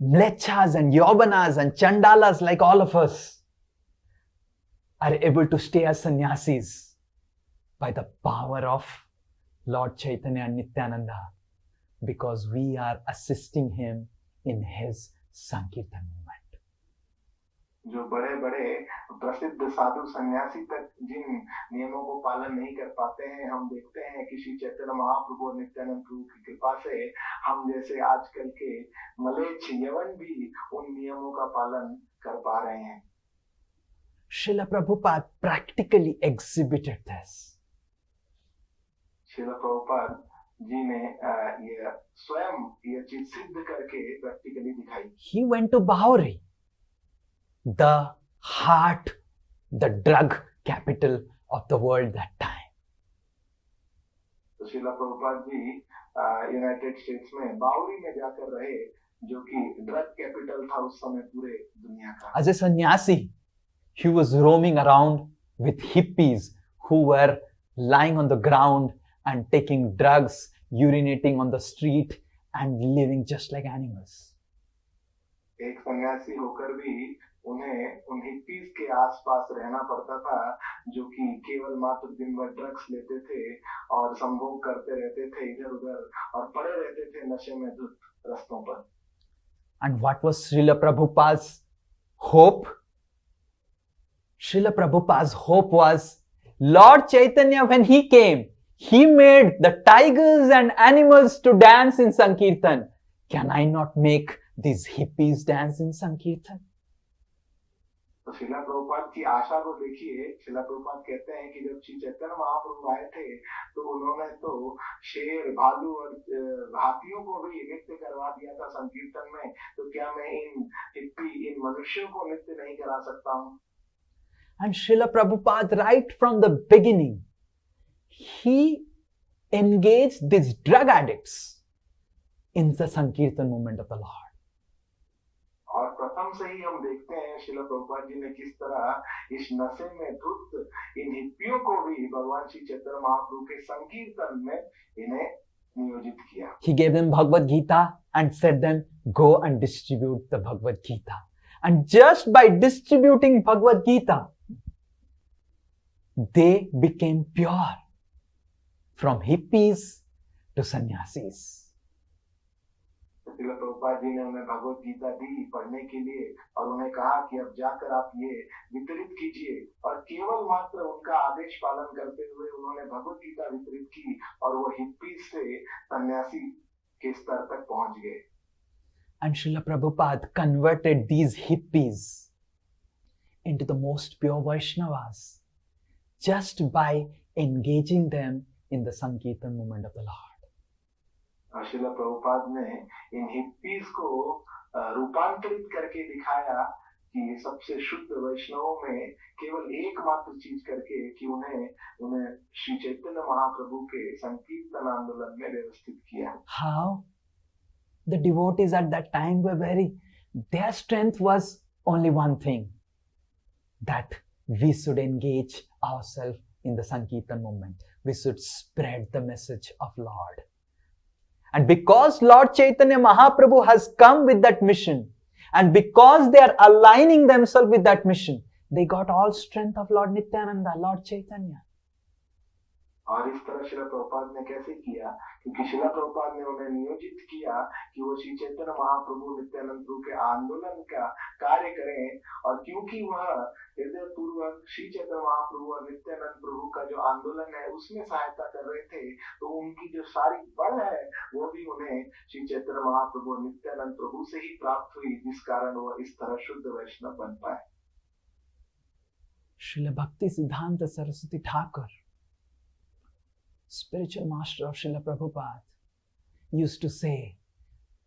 mlechas and yavanas and chandalas like all of us are able to stay as sannyasis by the power of Lord Chaitanya and Nityananda, because we are assisting him in his Sankirtan movement. जो बड़े बड़े प्रसिद्ध साधु सन्यासी तक जिन नियमों को पालन नहीं कर पाते हैं, हम देखते हैं कि श्री चैतन्य महाप्रभु और नित्यानंद प्रभु की कृपा से हम जैसे आजकल के मलेच्छ यवन भी उन नियमों का पालन कर पा रहे हैं। Srila Prabhupada practically exhibited this. Srila Prabhupada ji ने ये स्वयं ये चीज सिद्ध करके प्रैक्टिकली दिखाई। He went to Bahuri, the heart, the drug capital of the world that time. तो श्रील प्रभुपाद जी यूनाइटेड स्टेट्स में बावरी में जाकर रहे, जो कि ड्रग कैपिटल था उस समय पूरे दुनिया का। As a sannyasi, he was roaming around with hippies who were lying on the ground and taking drugs, urinating on the street and living just like animals. एक सन्यासी होकर भी उन्हें उन हिप्पीज के आसपास रहना पड़ता था, जो कि केवल मात्र दिन भर ड्रग्स लेते थे और संभोग करते रहते थे इधर उधर और पड़े रहते थे नशे में धुत रस्तों पर। And what was Srila Prabhupada's hope? Srila Prabhupada's hope was Lord Chaitanya, when he came, he made the tigers and animals to dance in Sankirtan. Can I not make these hippies dance in Sankirtan? तो शिला प्रभुपाद की आशा को देखिए। शिला प्रभुपाद कहते हैं कि जब श्री चैतन्य महाप्रभु आए थे तो उन्होंने तो शेर, भालू और हाथियों को भी नृत्य करवा दिया था संकीर्तन में, तो क्या मैं इन हिप्पी, इन मनुष्यों को नृत्य नहीं करा सकता हूँ? And Srila Prabhupada, right from the beginning, he engaged these drug addicts in the Sankirtan movement of the Lord. और प्रथम से ही हम देखते हैं श्रील प्रभुपाद जी ने किस तरह इस नशे में धुत इन हिप्पियों को भी भगवान श्री चैतन्य महाप्रभु के संकीर्तन में इन्हें नियोजित किया। He gave them Bhagavad Gita and said them, go and distribute the Bhagavad Gita. And just by distributing Bhagavad Gita, they became pure from hippies to sannyasis. Srila Prabhupada ji ने उन्हें भगवत गीता दी पढ़ने के लिए और उन्हें कहा कि अब जाकर आप ये वितरित कीजिए, और केवल मात्र उनका आदेश पालन करते हुए उन्होंने भगवत गीता वितरित की और वो हिप्पी से सन्यासी के स्तर तक पहुंच गए। And Srila Prabhupada converted these hippies into the most pure Vaishnavas just by engaging them in the Sankirtan movement of the Lord. Srila Prabhupada ने इन हिप्पीज को रूपांतरित करके दिखाया कि सबसे शुद्ध वैष्णवों में केवल एकमात्र चीज करके कि उन्हें उन्हें श्री चैतन्य महाप्रभु के संकीर्तन आंदोलन में व्यवस्थित किया। How? The devotees at that time were their strength was only one thing, that we should engage ourselves in the Sankirtan movement. We should spread the message of Lord. And because Lord Chaitanya Mahaprabhu has come with that mission, and because they are aligning themselves with that mission, they got all strength of Lord Nityananda, Lord Chaitanya. और इस तरह शिला प्रभुपाद ने कैसे किया? क्योंकि शिला प्रभुपाद ने उन्हें नियोजित किया कि वो श्री चैतन्य महाप्रभु नित्यानंद प्रभु के आंदोलन का कार्य करें, और क्योंकि वह हृदय पूर्वक श्री चैतन्य महाप्रभु और नित्यानंद प्रभु का जो आंदोलन है उसमें सहायता कर रहे थे, तो उनकी जो सारी बल है वो भी उन्हें श्री चैतन्य महाप्रभु और नित्यानंद प्रभु से ही प्राप्त हुई, जिस कारण वो इस तरह शुद्ध वैष्णव बन पाए। Srila Bhakti Siddhanta Saraswati Thakur, spiritual master of Srila Prabhupada, used to say,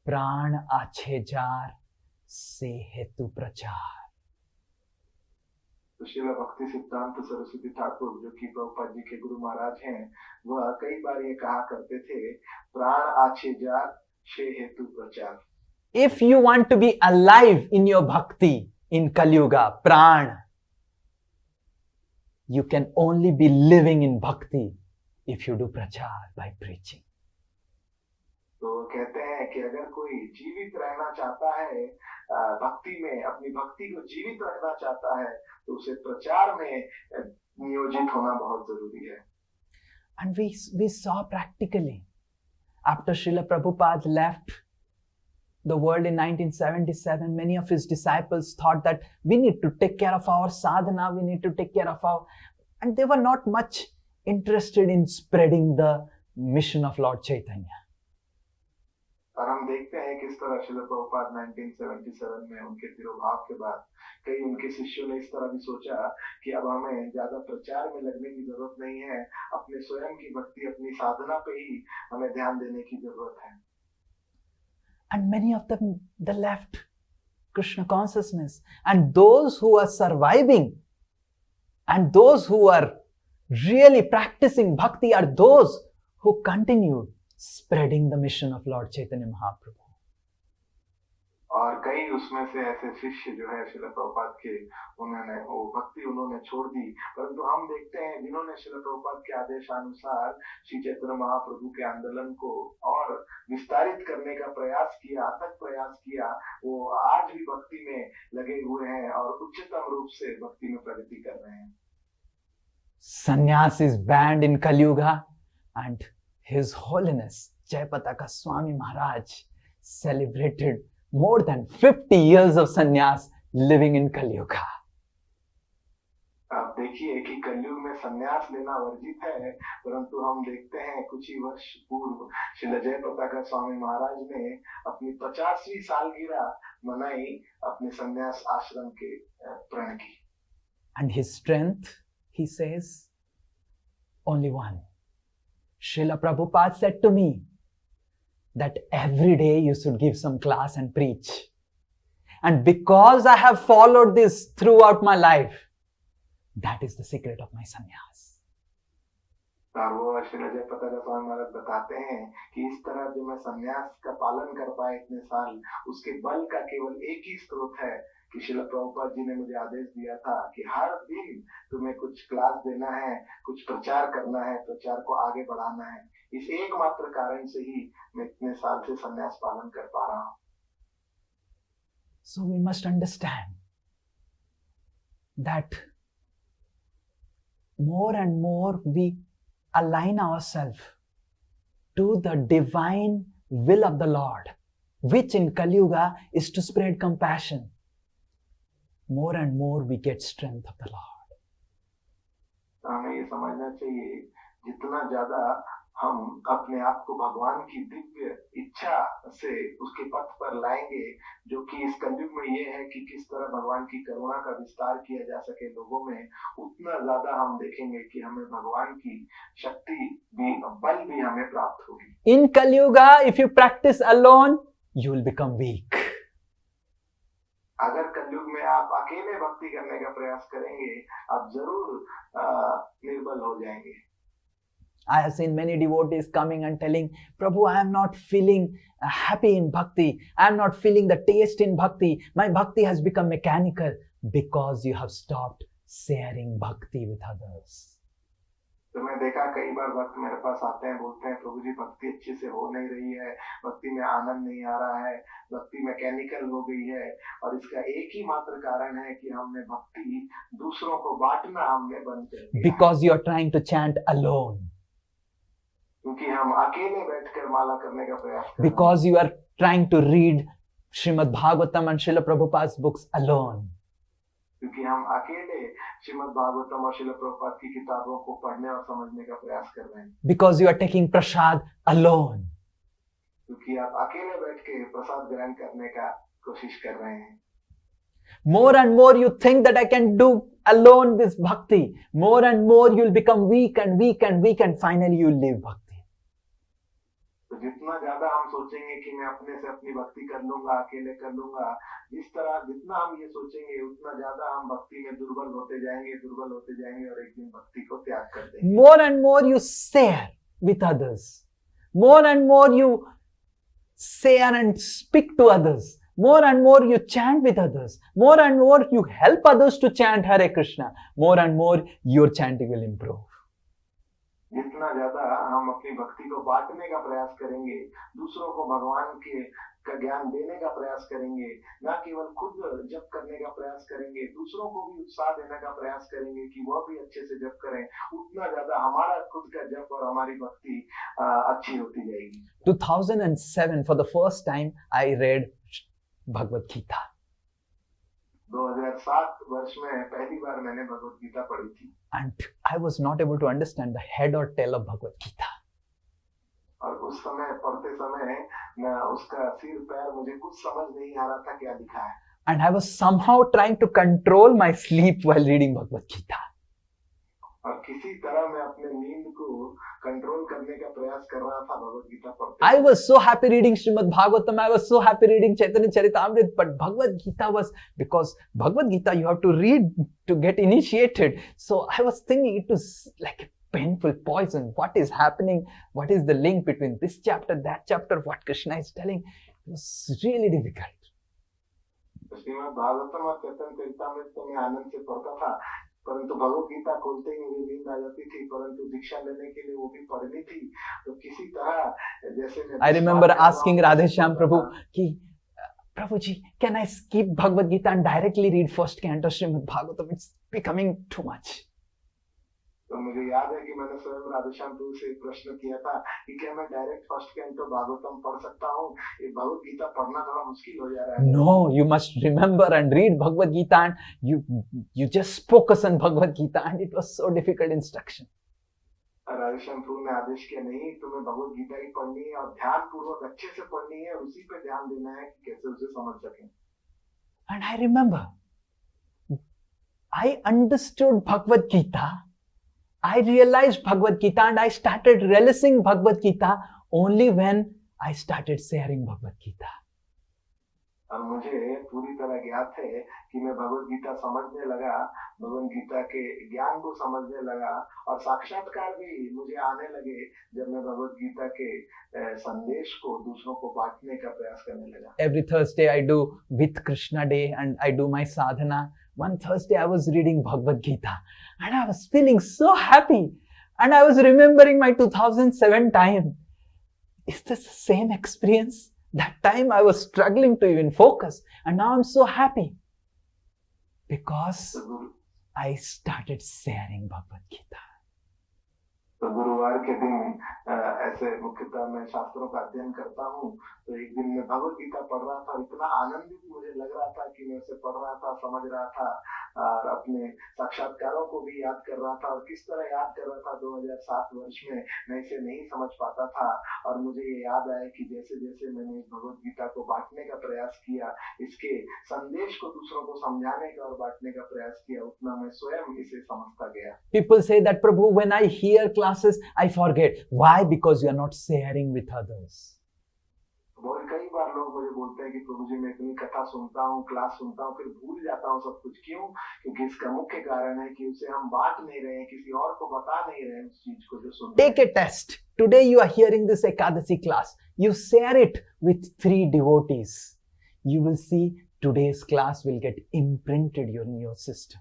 Pran ache jar se hetu prachar. तो श्रील भक्ति सिद्धांत सरस्वती ठाकुर, जो कि प्रभुपाद जी के गुरु महाराज हैं, वह कई बार ये कहा करते थे, प्राण आछे जार छे हेतु प्रचार। If you want to be alive in your bhakti in Kali Yuga, pran, you can only be living in bhakti if you do prachar by preaching. तो कहते हैं कि अगर कोई जीवित रहना चाहता है भक्ति में, अपनी भक्ति को जीवित रखना चाहता है, तो उसे प्रचार में नियोजित होना बहुत जरूरी है। And we saw practically after Srila Prabhupada left the world in 1977, many of his disciples thought that we need to take care of our sadhana, we need to take care of our, and they were not much interested in spreading the mission of Lord Chaitanya. और हम देखते हैं किस तरह श्रील प्रभुपाद 1977 में उनके तिरोभाव के बाद कई उनके शिष्यों ने इस तरह भी सोचा कि अब हमें ज्यादा प्रचार में लगने की जरूरत नहीं है, अपने स्वयं की भक्ति, अपनी साधना पे ही हमें ध्यान देने की जरूरत है। And many of them, they left Krishna consciousness, and those who are surviving and those who are really practicing bhakti are those who continued spreading the mission of Lord Chaitanya Mahaprabhu. और कई उसमें से ऐसे शिष्य जो है श्रील प्रभुपाद के, उन्होंने वो भक्ति उन्होंने छोड़ दी, परंतु हम देखते हैं जिन्होंने श्रील प्रभुपाद के आदेशानुसार श्री चैतन्य महाप्रभु के आंदोलन को और विस्तारित करने का प्रयास किया, अथक प्रयास किया, वो आज भी भक्ति में लगे हुए हैं और उच्चतम रूप से भक्ति में प्रगति कर रहे हैं। Sannyas is banned in Kali Yuga, and His Holiness Jayapataka Swami Maharaj celebrated more than 50 years of sannyas living in Kali Yuga. आप देखिए कि कलयुग में संन्यास लेना वर्जित है, परंतु हम देखते हैं कुछ ही वर्ष पूर्व श्री जयपताका स्वामी महाराज ने अपनी 50वीं सालगिरह मनाई अपने संन्यास आश्रम के प्रण की। And his strength, he says, only one. Srila Prabhupada said to me that every day you should give some class and preach. And because I have followed this throughout my life, that is the secret of my sannyas. और वो श्री जयपताका स्वामी महाराज बताते हैं कि इस तरह जो मैं संन्यास का पालन कर पाए इतने साल, उसके बल का केवल एक ही स्रोत है कि श्रील प्रभुपाद जी ने मुझे आदेश दिया था कि हर दिन तुम्हें कुछ क्लास देना है, कुछ प्रचार करना है, प्रचार को आगे बढ़ाना है। इस एकमात्र कारण से ही मैं इतने साल से संन्यास पालन कर पा रहा हूँ। So we must understand that more and more we align ourselves to the divine will of the Lord, which in Kali Yuga is to spread compassion. More and more we get strength of the Lord. हमें ये समझना चाहिए, जितना ज्यादा हम अपने आप को भगवान की दिव्य इच्छा से उसके पथ पर लाएंगे, जो कि इस कलयुग में ये है कि किस तरह भगवान की करुणा का विस्तार किया जा सके लोगों में, उतना ज्यादा हम देखेंगे कि हमें भगवान की शक्ति भी, बल भी हमें प्राप्त होगी। In Kali Yuga, if you practice alone, you will become weak. अगर कलयुग में आप अकेले भक्ति करने का प्रयास करेंगे, आप जरूर निर्बल हो जाएंगे। I have seen many devotees coming and telling, Prabhu, I am not feeling happy in bhakti. I am not feeling the taste in bhakti. My bhakti has become mechanical because you have stopped sharing bhakti with others. तो मैं देखा कई बार भक्त मेरे पास आते हैं, बोलते हैं प्रभु जी भक्ति अच्छे से हो नहीं रही है, भक्ति में आनंद नहीं आ रहा है, भक्ति मैकेनिकल हो गई है, और इसका एक ही मात्र कारण है कि हमने भक्ति दूसरों को बांटना हमने बंद कर दिया। Because you are trying to chant alone. क्योंकि हम अकेले बैठकर माला करने का प्रयास कर रहे हैं। Because you are trying to read Srimad Bhagavatam and Srila Prabhupada's books alone. क्योंकि हम अकेले श्रीमद् भागवतम और श्रील प्रभुपाद की किताबों को पढ़ने और समझने का प्रयास कर रहे हैं। Because you are taking prasad alone. क्योंकि आप अकेले बैठ के प्रसाद ग्रहण करने का कोशिश कर रहे हैं। More and more you think that I can do alone this bhakti. More and more you'll become weak and weak and weak and finally you'll leave bhakti. तो जितना ज्यादा हम सोचेंगे कि मैं अपने से अपनी भक्ति कर लूंगा, अकेले कर लूंगा, जितना हम ये सोचेंगे उतना ज्यादा हम भक्ति में दुर्बल होते जाएंगे और एक दिन भक्ति को त्याग कर देंगे। More and more you share with others. More and more you share and speak to others. More and more you chant with others. More and more you help others to chant Hare Krishna. More and more your chanting will improve. जितना ज्यादा हम अपनी भक्ति को बांटने का प्रयास करेंगे, दूसरों को भगवान का ज्ञान देने का प्रयास करेंगे, न केवल खुद जप करने का प्रयास करेंगे, दूसरों को भी उत्साह देने का प्रयास करेंगे कि वह भी अच्छे से जप करें, उतना ज्यादा हमारा खुद का जप और हमारी भक्ति अच्छी होती जाएगी। 2007 for the first time I read Bhagavad Gita. 2007 वर्ष में पहली बार मैंने भगवत गीता पढ़ी थी। And I was not able to understand the head or tail of Bhagavad Gita. और उस समय पढ़ते समय मैं उसका सिर पैर मुझे कुछ समझ नहीं आ रहा था क्या लिखा है। And I was somehow trying to control my sleep while reading Bhagavad Gita. और किसी तरह मैं अपने नींद को कंट्रोल करने का प्रयास कर रहा था भगवत गीता पढ़ते। I was so happy reading Srimad Bhagavatam. I was so happy reading Chaitanya Charitamrita. But Bhagavad Gita was, because Bhagavad Gita you have to read to get initiated. So I was thinking it was like a painful poison. What is happening? What is the link between this chapter, that chapter, what Krishna is telling? It was really difficult. Shrimad Bhagavatam और चैतन्य चरितामृत तो मैं आनंद से पढ़ता था, परंतु भगवत गीता खोलते ही मुझे नींद आ जाती थी, परंतु दीक्षा लेने के लिए वो भी पढ़नी थी, तो किसी तरह जैसे I remember asking Radheshyam Prabhu कि Prabhu ji, can I skip Bhagavad Gita and directly read first canto Srimad Bhagavatam? It's becoming too much. तो मुझे याद है कि मैंने स्वयं राधेश्याम प्रभु से प्रश्न किया था कि क्या मैं डायरेक्ट फर्स्ट कैंटो भागवतम पढ़ सकता हूँ? ये भगवत गीता पढ़ना थोड़ा मुश्किल हो जा रहा है। No, you must remember and read Bhagavad Gita, and you just focus on Bhagavad Gita, and it was so difficult instruction. Radheshyam प्रभु ने आदेश किया, नहीं तुम्हें भगवत गीता ही पढ़नी है और ध्यान पूर्वक अच्छे से पढ़नी है, उसी पे ध्यान देना है कि कैसे उसे समझ सकें। And I remember, I understood Bhagavad Gita. I realized Bhagavad Gita and I started relishing Bhagavad Gita only when I started sharing Bhagavad Gita. और मुझे पूरी तरह ज्ञात है कि मैं भगवत गीता समझने लगा, भगवत गीता के ज्ञान को समझने लगा, और साक्षात्कार भी मुझे आने लगे जब मैं भगवत गीता के संदेश को दूसरों को बांटने का प्रयास करने लगा। Every Thursday I do with Krishna Day and I do my sadhana. One Thursday I was reading Bhagavad Gita and I was feeling so happy, and I was remembering my 2007 time. Is this the same experience? That time I was struggling to even focus, and now I'm so happy because I started sharing Bhagavad Gita. तो गुरुवार के दिन ऐसे मुख्यतः मैं शास्त्रों का अध्ययन करता हूँ, तो एक दिन मैं भगवत गीता पढ़ रहा था, इतना आनंदित मुझे लग रहा था कि मैं उसे पढ़ रहा था, समझ रहा था और अपने साक्षात्कारों को भी याद कर रहा था। और किस तरह याद कर रहा था, 2007 वर्ष में मैं इसे नहीं समझ पाता था, और मुझे ये याद आया कि जैसे जैसे मैंने भगवत गीता को बांटने का प्रयास किया, इसके संदेश को दूसरों को समझाने का और बांटने का प्रयास किया, उतना मैं स्वयं इसे समझता गया। People say that, Prabhu, when I hear classes, I forget. Why? Because you are not sharing with others. बहुत कई बार लोग मुझे बोलते हैं कि प्रभु जी मैं इतनी कथा सुनता हूँ, क्लास सुनता हूँ, फिर भूल जाता हूँ सब कुछ। क्यों? क्योंकि इसका मुख्य कारण है कि उसे हम बांट नहीं रहे हैं, किसी और को बता नहीं रहे हैं उस चीज को जो सुन रहे Take a test. Today you are hearing this Ekadasi class. You share it with 3 devotees. You will see today's class will get imprinted in your system.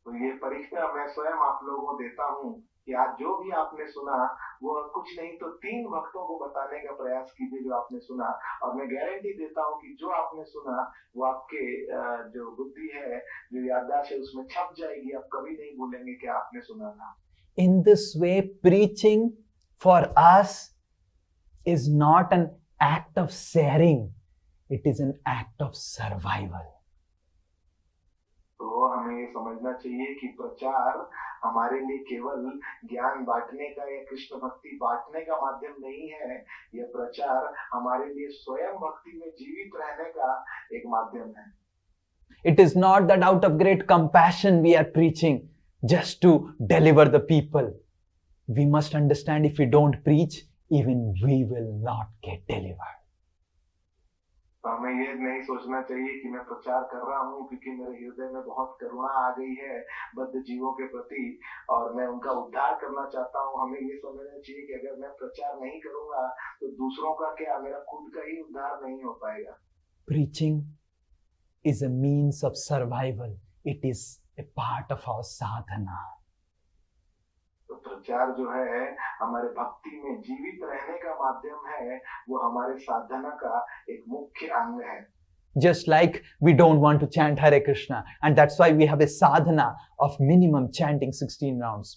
तो ये परीक्षा मैं स्वयं आप लोगों को देता हूँ कि आज जो भी आपने सुना वो कुछ नहीं तो 3 भक्तों को बताने का प्रयास कीजिए जो आपने सुना, और मैं गारंटी देता हूँ कि जो आपने सुना वो आपके जो बुद्धि है, जो याददाश्त है, उसमें छप जाएगी। आप कभी नहीं भूलेंगे कि आपने सुना था। In this way, preaching for us is not an act of sharing, it is an act of survival. तो हमें ये समझना चाहिए कि प्रचार हमारे लिए केवल ज्ञान बांटने का या कृष्ण भक्ति बांटने का माध्यम नहीं है। यह प्रचार हमारे लिए स्वयं भक्ति में जीवित रहने का एक माध्यम है। It is not that out of great compassion we are preaching just to deliver the people. We must understand if we don't preach, even we will not get delivered. तो हमें ये नहीं सोचना चाहिए कि मैं प्रचार कर रहा हूँ क्योंकि मेरे हृदय में बहुत करुणा आ गई है बद्ध जीवों के प्रति और मैं उनका उद्धार करना चाहता हूँ। हमें ये समझना चाहिए कि अगर मैं प्रचार नहीं करूंगा तो दूसरों का क्या, मेरा खुद का ही उद्धार नहीं हो पाएगा। Preaching is a means of survival. It is a part of our sadhana. तो प्रचार जो है हमारे भक्ति में जीवित रहने का माध्यम है, वो हमारे साधना का एक मुख्य अंग है। Just like we don't want to chant Hare Krishna, and that's why we have a sadhana of minimum chanting 16 rounds.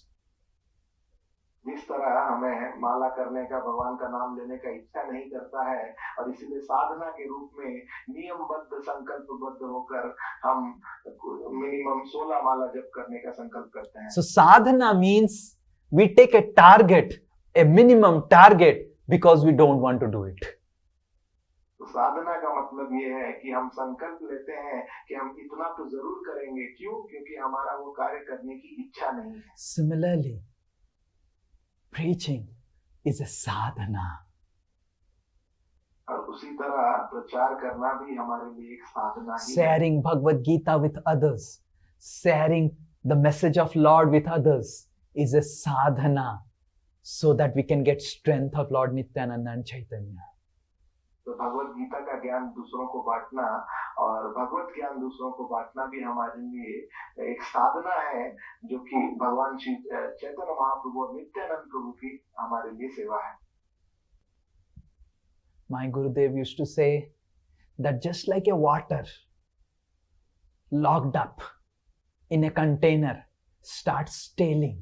जिस तरह हमें माला करने का, भगवान का नाम लेने का इच्छा नहीं करता है और इसलिए साधना के रूप में नियमबद्ध संकल्पबद्ध होकर हम मिनिमम 16 माला जप करने का संकल्प करते हैं। So sadhana means we take a target, a minimum target, because we don't want to do it. तो साधना का मतलब ये है कि हम संकल्प लेते हैं कि हम इतना तो जरूर करेंगे। क्यों? क्योंकि हमारा वो कार्य करने की इच्छा नहीं है। Similarly, preaching is a sadhana. और उसी तरह प्रचार करना भी हमारे लिए एक साधना ही है। Sharing Bhagavad Gita with others, sharing the message of Lord with others is a sadhana so that we can get strength of Lord Nityananda and Chaitanya. तो भगवत गीता का ज्ञान दूसरों को बांटना और भगवत ज्ञान दूसरों को बांटना भी हमारे लिए एक साधना है जो कि भगवान श्री चैतन्य महाप्रभु और नित्यानंद प्रभु की हमारे लिए सेवा है। My Gurudev used to say that just like a water locked up in a container starts staining,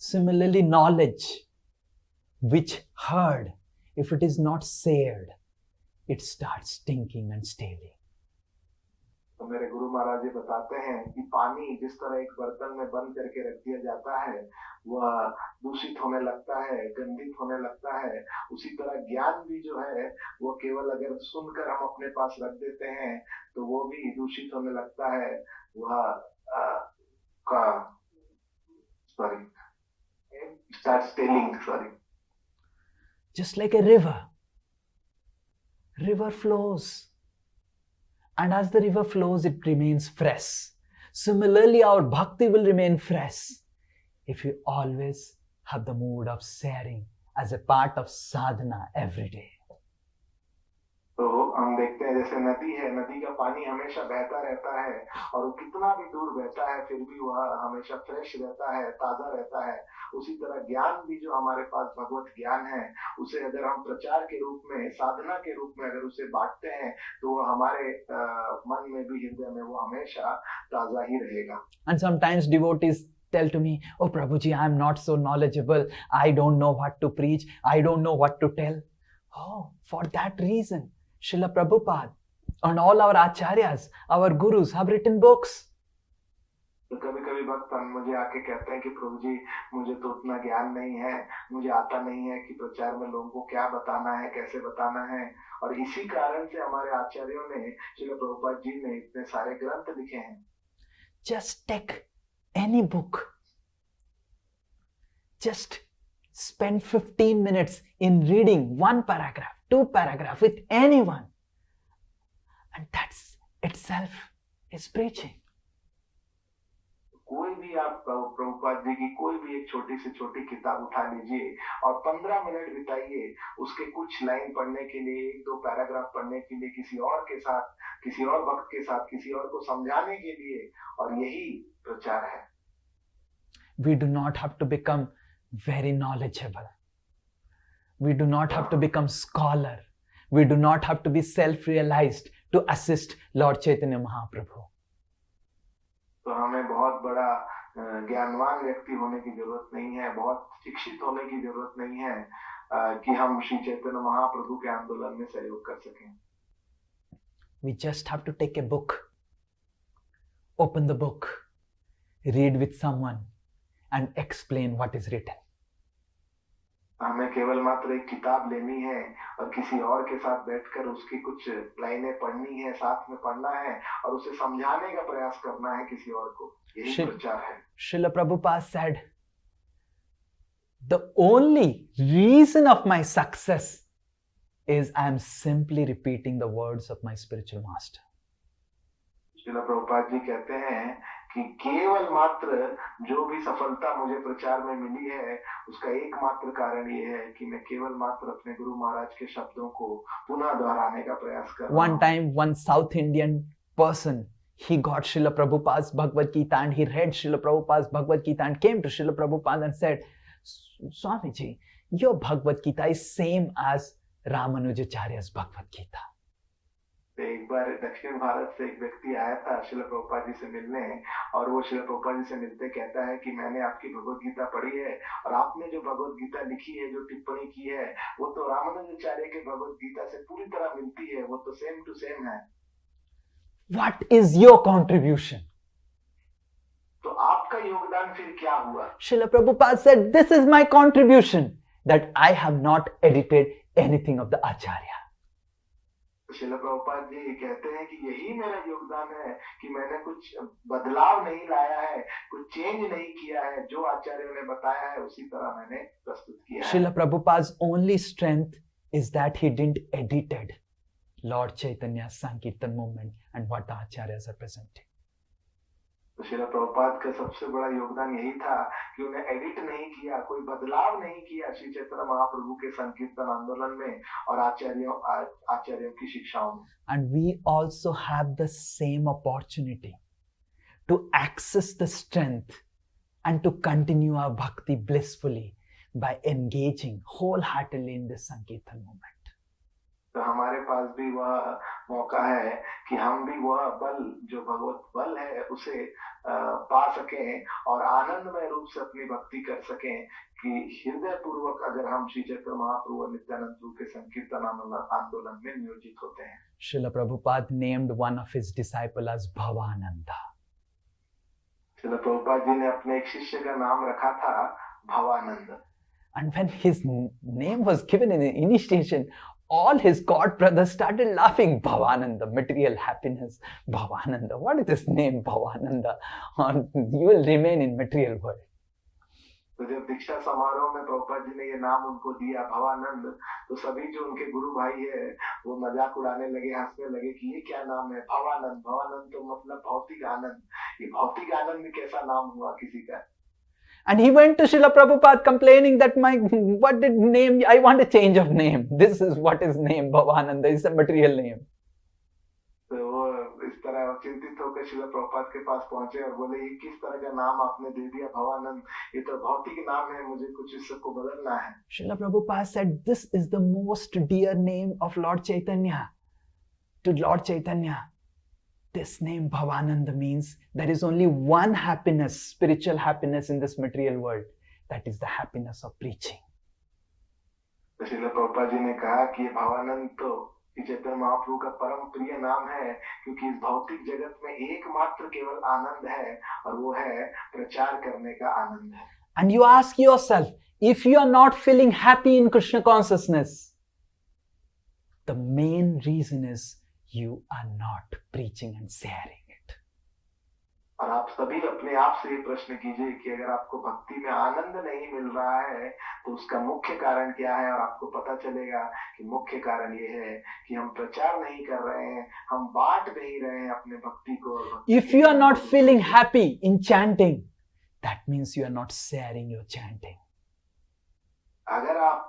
similarly knowledge which heard, if it is not shared, it starts stinking and staining. तो मेरे गुरु महाराज जी बताते हैं कि पानी जिस तरह एक बर्तन में बंद करके रख दिया जाता है वह दूषित होने लगता है, गंधित होने लगता है, उसी तरह ज्ञान भी जो है वो केवल अगर सुनकर हम अपने पास रख देते हैं तो वो भी दूषित होने लगता है। वह starts telling, Just like a river flows. And as the river flows, it remains fresh. Similarly, our bhakti will remain fresh if we always have the mood of sharing as a part of sadhana every day. तो हम देखते हैं जैसे नदी है, नदी का पानी हमेशा बहता रहता है और वो कितना भी दूर बहता है फिर भी वह हमेशा फ्रेश रहता है, ताजा रहता है। उसी तरह ज्ञान भी जो हमारे पास भगवत ज्ञान है उसे अगर हम प्रचार के रूप में, साधना के रूप में अगर उसे बांटते हैं तो वो हमारे मन में भी, हृदय में वो हमेशा ताजा ही रहेगा। And sometimes devotees tell to me, "Oh Prabhuji, I am not so knowledgeable. I don't know what to preach. I don't know what to tell." Oh, for that reason, Srila Prabhupada and all our acharyas, our gurus have written books. तो कभी कभी भक्त मुझे आके कहते हैं कि प्रभु जी मुझे तो उतना ज्ञान नहीं है, मुझे आता नहीं है कि प्रचार में लोगों को क्या बताना है, कैसे बताना है। और इसी कारण से हमारे आचार्यों ने, श्रील प्रभुपाद जी ने इतने सारे ग्रंथ लिखे हैं। Just take any book. Just spend 15 minutes in reading one paragraph. 2 paragraphs with anyone. And that's itself is preaching. कोई भी आप प्रभुपाद जी की कोई भी एक छोटी से छोटी किताब उठा लीजिए और 15 मिनट बिताइए उसके कुछ लाइन पढ़ने के लिए, 1-2 पैराग्राफ पढ़ने के लिए, किसी और के साथ, किसी और वक्त के साथ, किसी और को समझाने के लिए, और यही प्रचार है. We do not have to become very knowledgeable. We do not have to become scholar. We do not have to be self-realized to assist Lord Chaitanya Mahaprabhu. तो हमें बहुत बड़ा ज्ञानवान व्यक्ति होने की जरूरत नहीं है, बहुत शिक्षित होने की जरूरत नहीं है कि हम श्री चैतन्य महाप्रभु के आंदोलन में सहयोग कर सकें. We just have to take a book, open the book, read with someone and explain what is written. हमें केवल मात्र एक किताब लेनी है और किसी और के साथ बैठकर उसकी कुछ लाइनें पढ़नी है, साथ में पढ़ना है और उसे समझाने का प्रयास करना है किसी और को. यही प्रचार है. Srila Prabhupada said, the only reason of my success is I am simply repeating the words of my spiritual master. Srila Prabhupada ji कहते हैं कि केवल मात्र जो भी सफलता मुझे प्रचार में मिली है उसका एकमात्र कारण ये है कि मैं केवल मात्र अपने गुरु महाराज के शब्दों को पुनः दोहराने का प्रयास कर रहा हूं. One time, one South Indian person, he got Srila Prabhupada's Bhagavad Gita and he read Srila Prabhupada's Bhagavad Gita and came to Srila Prabhupada and said, Swamiji, your Bhagavad Gita is same as Ramanujacharya's Bhagavad Gita. एक बार दक्षिण भारत से एक व्यक्ति आया था श्रील प्रभुपाद जी से मिलने और वो श्रील प्रभुपाद जी से मिलते कहता है कि मैंने आपकी भगवत गीता पढ़ी है और आपने जो भगवत गीता लिखी है, जो टिप्पणी की है, वो तो रामानुजाचार्य के भगवत गीता से पूरी तरह मिलती है, वो तो सेम टू सेम है. What is your contribution? तो आपका योगदान फिर क्या हुआ? Srila Prabhupada said, this is my contribution, that I have not edited anything of the Acharya. Srila Prabhupada ji कहते हैं कि यही मेरा योगदान है कि मैंने कुछ बदलाव नहीं लाया है, कुछ चेंज नहीं किया है, जो आचार्यों ने बताया है उसी तरह मैंने प्रस्तुत किया है. Srila Prabhupada's only strength is that he didn't edited Lord Chaitanya's Sankirtan movement and what the Acharyas are presenting. तो श्रील प्रभुपाद का सबसे बड़ा योगदान यही था कि उन्हें एडिट नहीं किया, कोई बदलाव नहीं किया श्री चैतन्य महाप्रभु के संकीर्तन आंदोलन में और आचार्यों की शिक्षाओं में. And we also have the same opportunity to access the strength and to continue our bhakti blissfully by engaging wholeheartedly in this Sankirtan movement. तो हमारे पास भी वह मौका है कि हम भी वह बल जो भगवत बल है उसे पा सकें और आनंदमय रूप से अपनी भक्ति कर सकें कि हृदय पूर्वक अगर हम श्री चैतन्य महाप्रभु और नित्यानंद प्रभु के संकीर्तन आंदोलन में नियोजित होते हैं. Srila Prabhupada named one of his disciples as Bhavananda. Srila Prabhupada ji ने अपने एक शिष्य का नाम रखा था Bhavanand. And when his name was given in the initiation, all his god brothers started laughing. Bhavananda, material happiness. Bhavananda, what is this name Bhavananda? You will remain in material world. तो जब दीक्षा समारोह में प्रभुपाद जी ने ये नाम उनको दिया भवानंद, तो सभी जो उनके गुरु भाई है वो मजाक उड़ाने लगे, हंसने लगे कि ये क्या नाम है भवानंद. भवानंद तो मतलब भौतिक आनंद. ये भौतिक आनंद कैसा नाम हुआ किसी का? And he went to Srila Prabhupada complaining that what did name, I want a change of name. This is what is name, Bhavananda, is a material name. तो वो इस तरह चिंतित होकर श्रील प्रभुपाद के पास पहुंचे और बोले ये किस तरह का नाम आपने दे दिया भवानंद, ये तो भौतिक नाम है, मुझे कुछ इसको बदलना है. Srila Prabhupada said, this is the most dear name of Lord Chaitanya. To Lord Chaitanya, this name Bhavananda means there is only one happiness, spiritual happiness in this material world. That is the happiness of preaching. तो श्रील प्रभुपाद जी ने कहा कि ये भवानंद तो चैतन्य महाप्रभु का परम प्रिय नाम है क्योंकि इस भौतिक जगत में एकमात्र केवल आनंद है और वो है प्रचार करने का आनंद है. And you ask yourself, if you are not feeling happy in Krishna consciousness, the main reason is you are not preaching and sharing it. और आप सभी अपने आप से ये प्रश्न कीजिए कि अगर आपको भक्ति में आनंद नहीं मिल रहा है तो उसका मुख्य कारण क्या है, और आपको पता चलेगा कि मुख्य कारण ये है कि हम प्रचार नहीं कर रहे हैं, हम बांट नहीं रहे हैं अपने भक्ति को। और भक्ति If के you are ज्ञान not को feeling दूसरों happy in chanting, that means you are not sharing your chanting. अगर आप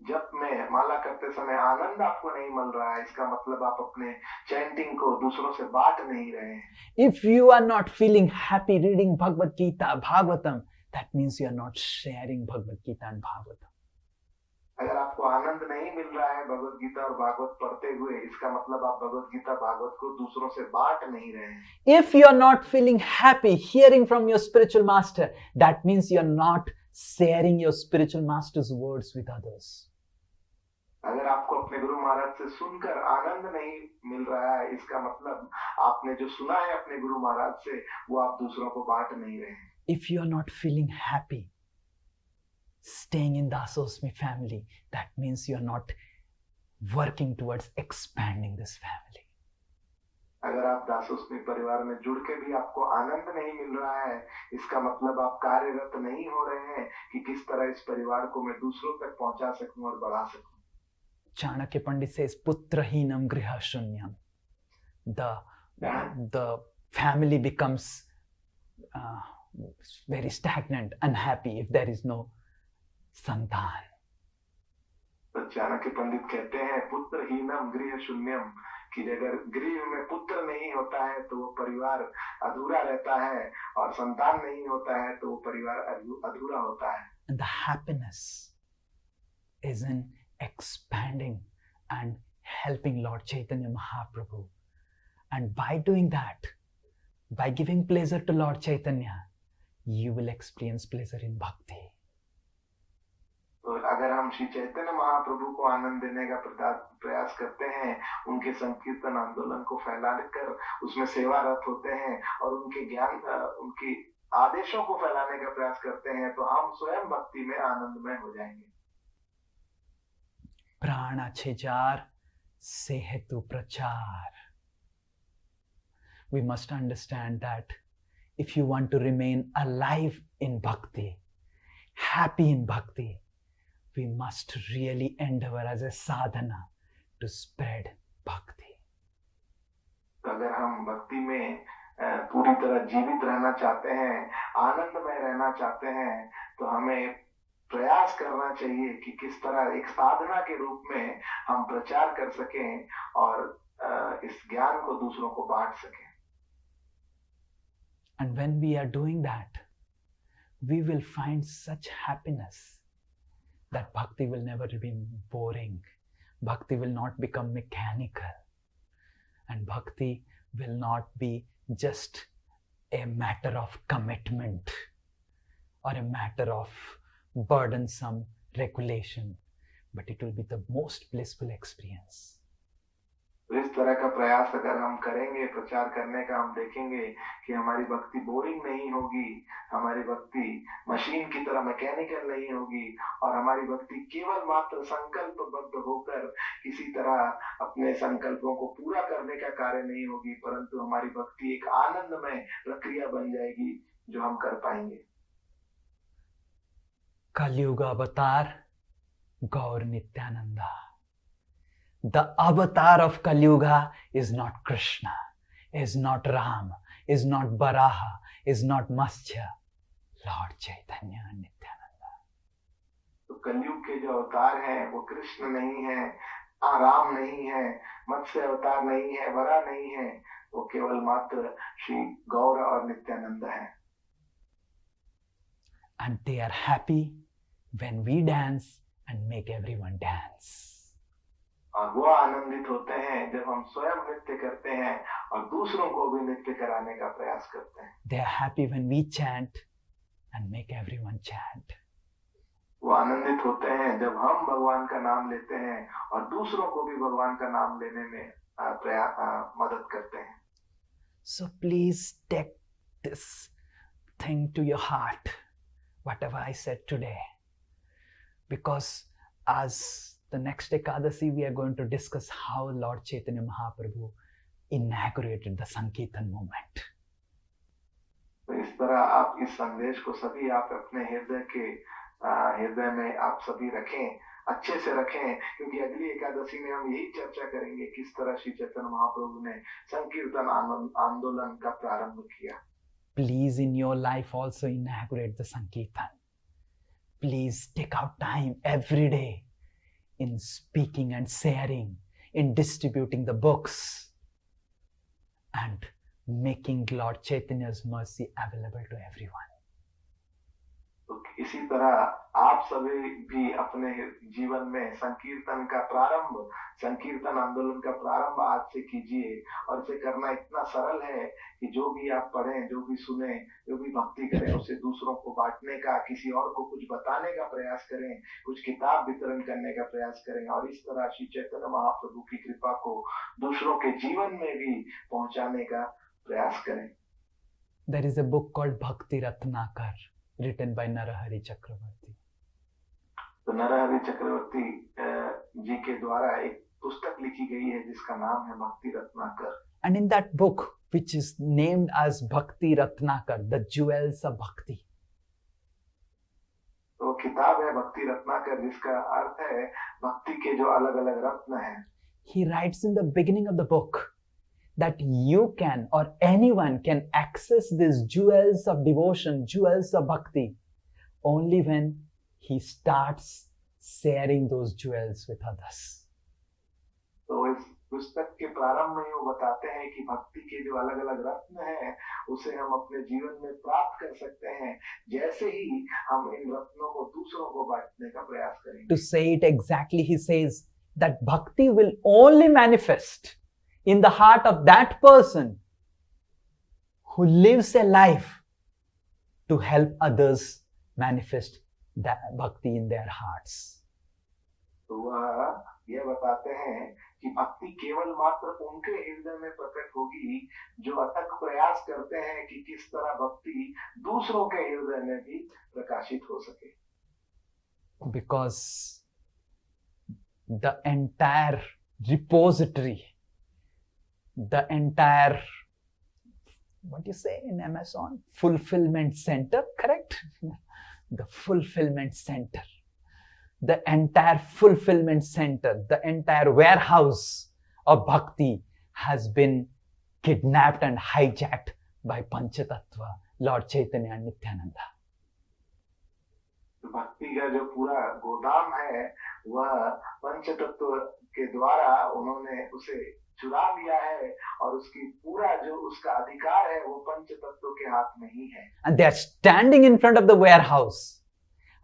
जप में माला करते समय आनंद आपको नहीं मिल रहा है, इसका मतलब आप अपने चैंटिंग को दूसरों से बांट नहीं रहे हैं। If you are not feeling happy reading Bhagavad Gita, Bhagavatam, that means you are not sharing Bhagavad Gita and Bhagavatam. अगर आपको आनंद नहीं मिल रहा है भगवत गीता और भागवत पढ़ते हुए, इसका मतलब आप भगवत गीता भागवत को दूसरों से बांट नहीं रहे हैं। If you are not feeling happy hearing from your spiritual master, that means you are not sharing your spiritual master's words with others. अगर आपको अपने गुरु महाराज से सुनकर आनंद नहीं मिल रहा है, इसका मतलब आपने जो सुना है अपने गुरु महाराज से वो आप दूसरों को बांट नहीं रहे हैं। If you are not feeling happy staying in the Asosmi family, that means you are not working towards expanding this family. अगर आप दासोस्मी परिवार में जुड़ के भी आपको आनंद नहीं मिल रहा है, इसका मतलब आप कार्यरत नहीं हो रहे हैं कि किस तरह इस परिवार को मैं दूसरों तक पहुंचा सकूं और बढ़ा सकूं। Chanakya Pandit says, Putrahinam Griha Shunyam. The family becomes very stagnant, unhappy if there is no santan. तो चाणक्य पंडित कहते हैं पुत्रहीनम गृह शून्यम, कि अगर गृह में पुत्र नहीं होता है तो वो परिवार अधूरा रहता है, और संतान नहीं होता है तो वो परिवार अधूरा होता है। And the happiness is in expanding and helping Lord Chaitanya Mahaprabhu. And by doing that, by giving pleasure to Lord Chaitanya, you will experience pleasure in bhakti. तो अगर हम श्री चैतन्य महाप्रभु को आनंद देने का प्रयास करते हैं, उनके संकीर्तन आंदोलन को फैलाकर उसमें सेवारत होते हैं और उनके ज्ञान उनकी आदेशों को फैलाने का प्रयास करते हैं, तो हम स्वयं भक्ति में आनंदमय हो जाएंगे। प्राण अच्छे जार से हेतु प्रचार. We must understand that if you want to remain alive in bhakti, happy in bhakti, we must really endeavor as a sadhana to spread bhakti. अगर हम भक्ति में पूरी तरह जीवित रहना चाहते हैं, आनंदमय रहना चाहते हैं, तो हमें प्रयास करना चाहिए कि किस तरह एक साधना के रूप में हम प्रचार कर सकें और इस ज्ञान को दूसरों को बांट सकें। And when we are doing that, we will find such happiness that bhakti will never be boring. Bhakti will not become mechanical. And bhakti will not be just a matter of commitment or a matter of burdensome regulation, but it will be the most blissful experience. इस तरह का प्रयास अगर हम करेंगे प्रचार करने का, हम देखेंगे कि हमारी भक्ति बोरिंग नहीं होगी, हमारी भक्ति मशीन की तरह मैकेनिकल नहीं होगी, और हमारी भक्ति केवल मात्र संकल्पबद्ध होकर किसी तरह अपने संकल्पों को पूरा करने का कार्य नहीं होगी, परंतु हमारी भक्ति एक आनंदमय प्रक्रिया बन जाएगी जो हम कर पाएंगे। कलयुग अवतार गौर Nityananda. The avatar of Kali Yuga is not Krishna, is not Ram, is not Baraha, is not Matsya, Lord Chaitanya Nityananda. तो कलयुग के जो अवतार हैं वो कृष्ण नहीं है, राम नहीं है, मत्स्य अवतार नहीं है, वरा नहीं है, वो केवल मात्र श्री गौर और नित्यानंद है। And they are happy when we dance and make everyone dance. और वो आनंदित होते हैं जब हम स्वयं नृत्य करते हैं और दूसरों को भी नृत्य कराने का प्रयास करते हैं। They are happy when we chant and make everyone chant. वो आनंदित होते हैं जब हम भगवान का नाम लेते हैं और दूसरों को भी भगवान का नाम लेने में मदद करते हैं। So please take this thing to your heart, whatever I said today, because as the next Ekadasi, we are going to discuss how Lord Chaitanya Mahaprabhu inaugurated the Sankirtan movement. तरह आप इस संदेश को सभी आप अपने हृदय में आप सभी रखें, अच्छे से रखें, क्योंकि अगली एकादशी में हम यही चर्चा करेंगे किस तरह श्री चैतन्य महाप्रभु ने संकीर्तन आंदोलन का प्रारंभ किया। Please in your life also inaugurate the Sankirtan. Please take out time every day in speaking and sharing, in distributing the books and making Lord Chaitanya's mercy available to everyone. तो इसी तरह आप सभी भी अपने जीवन में संकीर्तन आंदोलन का प्रारंभ आज से कीजिए, और इसे करना इतना सरल है कि जो भी आप पढ़ें, जो भी सुने, जो भी भक्ति करें, उसे दूसरों को बांटने का, किसी और को कुछ बताने का प्रयास करें, कुछ किताब वितरण करने का प्रयास करें, और इस तरह श्री चैतन्य महाप्रभु की कृपा को दूसरों के जीवन में भी पहुंचाने का प्रयास करें। There is a book called Bhakti Ratnakar, written by Narahari Chakravarti. तो नरहरि चक्रवर्ती जी के द्वारा एक पुस्तक लिखी गई है जिसका नाम है भक्ति Ratnakar. And in that book, which is named as Bhakti Ratnakar, the jewels of bhakti, तो किताब है भक्ति रत्नाकर, जिसका अर्थ है भक्ति के जो अलग अलग रत्न हैं। he writes in the beginning of the book that you can or anyone can access these jewels of devotion, jewels of bhakti, only when he starts sharing those jewels with others. तो इस पुस्तक के प्रारंभ में वो बताते हैं कि भक्ति के जो अलग अलग रत्न हैं उसे हम अपने जीवन में प्राप्त कर सकते हैं जैसे ही हम इन रत्नों को दूसरों को बांटने का प्रयास करेंगे। To say it exactly, he says that bhakti will only manifest in the heart of that person who lives a life to help others manifest that bhakti in their hearts. तो वह यह बताते हैं कि भक्ति केवल मात्र उनके हृदय में प्रकट होगी जो अथक प्रयास करते हैं कि किस तरह भक्ति दूसरों के हृदय में भी प्रकाशित हो सके। Because the entire repository, the entire, what do you say in Amazon, fulfillment center, correct? The fulfillment center, the entire fulfillment center, the entire warehouse of bhakti has been kidnapped and hijacked by Panchatattva, Lord Chaitanya and Nityananda. भक्ति का जो पूरा गोदाम है वह पंचतत्व के द्वारा उन्होंने उसे चुरा लिया है, और उसकी पूरा जो उसका अधिकार है वो पंचतत्व के हाथ में ही है। And they are standing in front of the warehouse,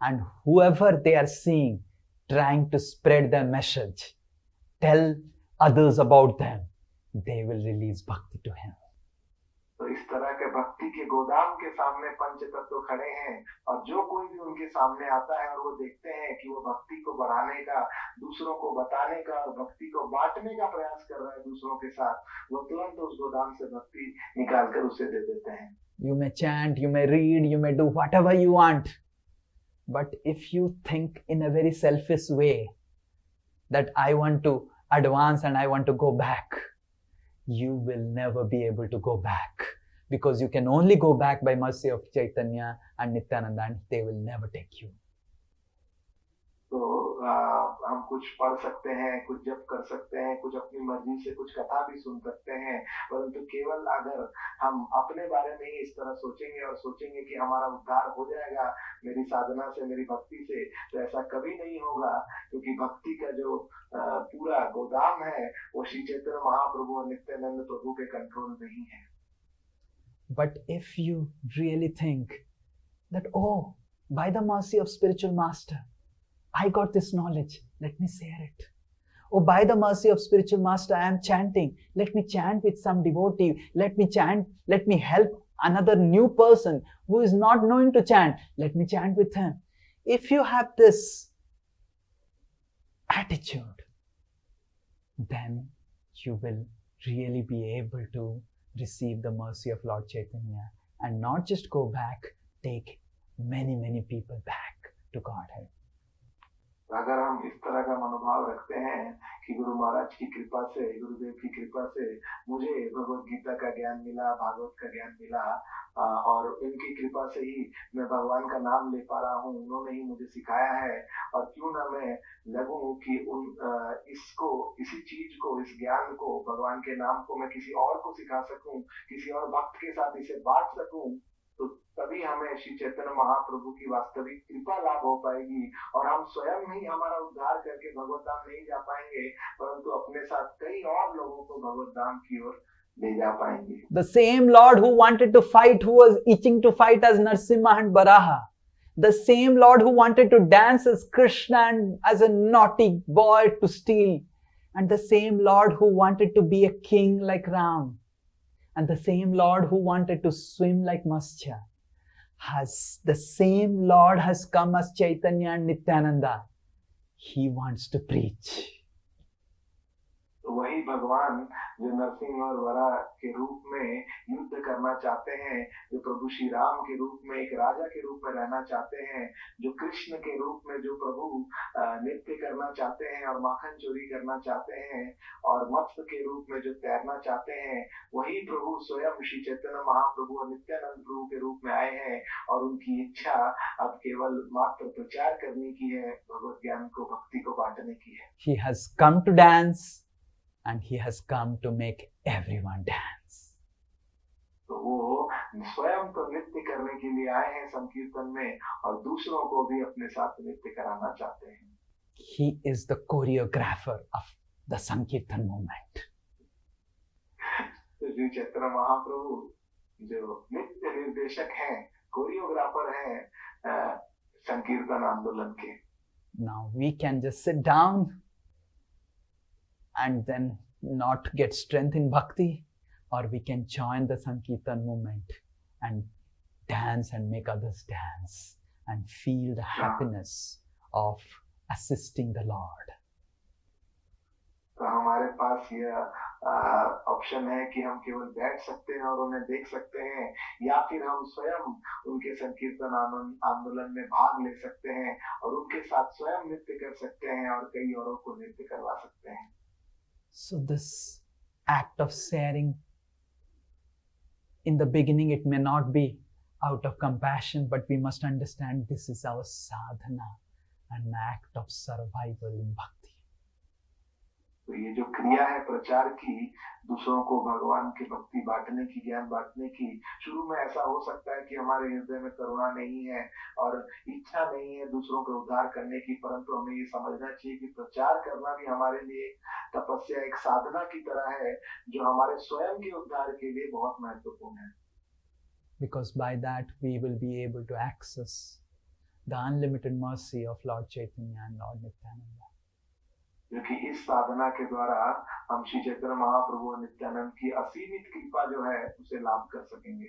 and whoever they are seeing trying to spread their message, tell others about them, they will release bhakti to him. तो इस तरह के भक्ति के गोदाम के सामने पंचतत्व खड़े हैं, और जो कोई भी उनके सामने आता है और वो देखते हैं कि वो भक्ति को बढ़ाने का, दूसरों को बताने का और भक्ति को बांटने का प्रयास कर रहा है दूसरों के साथ, वो तुरंत उस गोदाम से भक्ति निकाल कर उसे दे देते हैं। You may chant, you may read, you may do whatever you want, but if you think in a very selfish way that I want to advance and I want to go back, you will never be able to go back, because you can only go back by mercy of Chaitanya and Nityananda, and they will never take you. तो हम कुछ पढ़ सकते हैं, कुछ जप कर सकते हैं, कुछ अपनी मर्जी से कुछ कथा भी सुन सकते हैं, परंतु केवल अगर हम अपने बारे में ही इस तरह सोचेंगे और सोचेंगे कि हमारा उद्धार हो जाएगा मेरी साधना से, मेरी भक्ति से, तो ऐसा कभी नहीं होगा, क्योंकि भक्ति का जो पूरा गोदाम है वो श्री चैतन्य महाप्रभु और नित्यानंद प्रभु के कंट्रोल में ही है। But if you really think that, oh, by the mercy of spiritual master, I got this knowledge, let me share it. Oh, by the mercy of spiritual master, I am chanting, let me chant with some devotee, let me chant, let me help another new person who is not knowing to chant, let me chant with him. If you have this attitude, then you will really be able to receive the mercy of Lord Chaitanya and not just go back, take many, many people back to Godhead. अगर हम इस तरह का मनोभाव रखते हैं कि गुरु महाराज की कृपा से, गुरुदेव की कृपा से मुझे भगवत गीता का ज्ञान मिला, भागवत का ज्ञान मिला, और इनकी कृपा से ही मैं भगवान का नाम ले पा रहा हूँ, उन्होंने ही मुझे सिखाया है, और क्यों ना मैं लगूं कि इसको, इसी चीज को, इस ज्ञान को, भगवान के नाम को मैं किसी और को सिखा सकूं, किसी और भक्त के साथ इसे बांट सकूं, तो तभी हमें श्री चैतन्य महाप्रभु की वास्तविक कृपा लाभ हो पाएगी, और हम स्वयं ही हमारा उद्धार करके भगवत धाम नहीं जा पाएंगे, परंतु अपने साथ कई और लोगों को भगवत धाम की ओर ले जा पाएंगे. The same Lord who wanted to fight, who was itching to fight as Narsimha and Baraha, the same Lord who wanted to dance as Krishna and as a naughty boy to steal, and the same Lord who wanted to be a king like Ram, and the same Lord who wanted to swim like Matsya, the same Lord has come as Chaitanya and Nityananda. He wants to preach. वही भगवान जो नरसिंह और वराह के रूप में युद्ध करना चाहते हैं, जो प्रभु श्री राम के रूप में एक राजा के रूप में रहना चाहते हैं, जो कृष्ण के रूप में जो प्रभु नृत्य करना चाहते हैं और माखन चोरी करना चाहते हैं, और मत्स्य के रूप में जो तैरना चाहते हैं, वही प्रभु स्वयं श्री चैतन्य महाप्रभु और नित्यानंद प्रभु के रूप में आए हैं, और उनकी इच्छा अब केवल मात्र प्रचार करने की है, भगवत ज्ञान को, भक्ति को बांटने की है. He has come to dance. And he has come to make everyone dance. तो वो स्वयं तो नृत्य करने के लिए आए हैं संकीर्तन में, और दूसरों को भी अपने साथ नृत्य कराना चाहते हैं. He is the choreographer of the Sankirtan movement. तो श्री चैतन्य महाप्रभु जो नृत्य निर्देशक हैं, कोरियोग्राफर हैं संकीर्तन आंदोलन के. Now we can just sit down and then not get strength in bhakti, or we can join the Sankirtan movement and dance and make others dance and feel the happiness of assisting the Lord. तो हमारे पास यह ऑप्शन है कि हम केवल बैठ सकते हैं और उन्हें देख सकते हैं, या फिर हम स्वयं उनके संकीर्तन आंदोलन में भाग ले सकते हैं और उनके साथ स्वयं नृत्य कर सकते हैं और कई औरों को नृत्य करवा सकते हैं. So this act of sharing, in the beginning it may not be out of compassion, but we must understand this is our sadhana, an act of survival in bhakti. तो ये जो क्रिया है प्रचार की, दूसरों को भगवान की भक्ति बांटने की, ज्ञान बांटने की, शुरू में ऐसा हो सकता है कि हमारे हृदय में करुणा नहीं है और इच्छा नहीं है दूसरों को उद्धार करने की, परंतु हमें ये समझना चाहिए कि प्रचार करना भी हमारे लिए तपस्या, एक साधना की तरह है, जो हमारे स्वयं के उद्धार के लिए बहुत महत्वपूर्ण है. Because by that we will be able to access the unlimited mercy of Lord Chaitanya and Lord Nityananda. क्योंकि इस साधना के द्वारा हम श्री चैतन्य महाप्रभु और नित्यानंद की असीमित कृपा जो है उसे लाभ कर सकेंगे.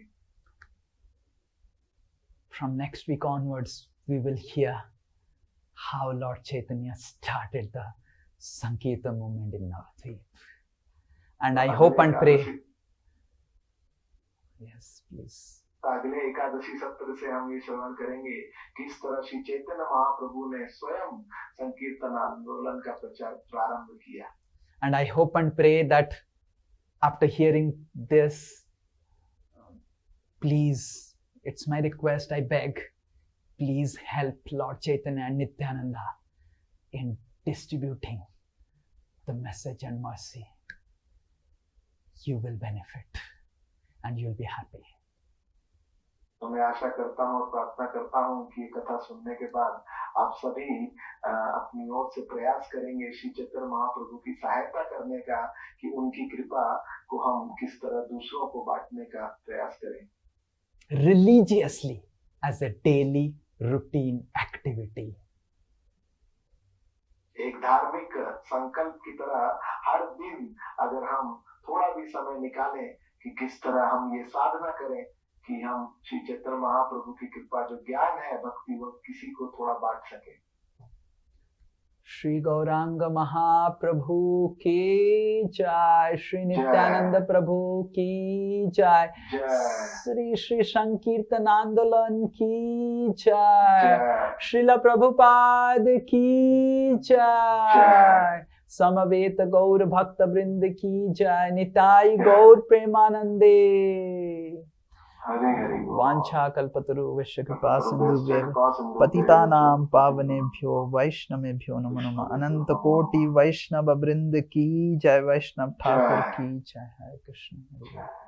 From next week onwards, we will hear how Lord Chaitanya started the Sankirtan movement in Navadvip. And I hope and pray. Yes, please. अगले एकादशी सत्र से हम ये श्रवण करेंगे किस तरह श्री चैतन्य महाप्रभु ने स्वयं संकीर्तन आंदोलन का प्रचार प्रारंभ किया. And I hope and pray that after hearing this, please, it's my request, I beg, please help Lord Chaitanya and Nityananda in distributing the message and mercy. You will benefit and you'll be happy. तो मैं आशा करता हूँ और प्रार्थना करता हूँ कि ये कथा सुनने के बाद आप सभी अपनी ओर से प्रयास करेंगे श्री चैतन्य महाप्रभु की सहायता करने का, कि उनकी कृपा को हम किस तरह दूसरों को बांटने का प्रयास करें. Religiously as a daily routine activity. एक धार्मिक संकल्प की तरह हर दिन अगर हम थोड़ा भी समय निकालें कि किस तरह हम ये साधना करें कि हम श्री चैतन्य महाप्रभु की कृपा, जो ज्ञान है भक्ति, वो किसी को थोड़ा बांट सके. श्री गौरांग महाप्रभु की जय, श्री नित्यानंद प्रभु की जय, श्री श्री संकीर्तन आंदोलन की जय, श्रील प्रभुपाद की जय, समवेत गौर भक्त वृंद की जय, निताई गौर प्रेमानंदे। वांछा कल्पतरुभ्यश्च कृपा सिंधुभ्यः पतितानां पावनेभ्यो वैष्णवेभ्यो नमो नमः। अनंत कोटि वैष्णव वृंद की जय, वैष्णव ठाकुर की जय। हरे कृष्ण हरे कृष्ण।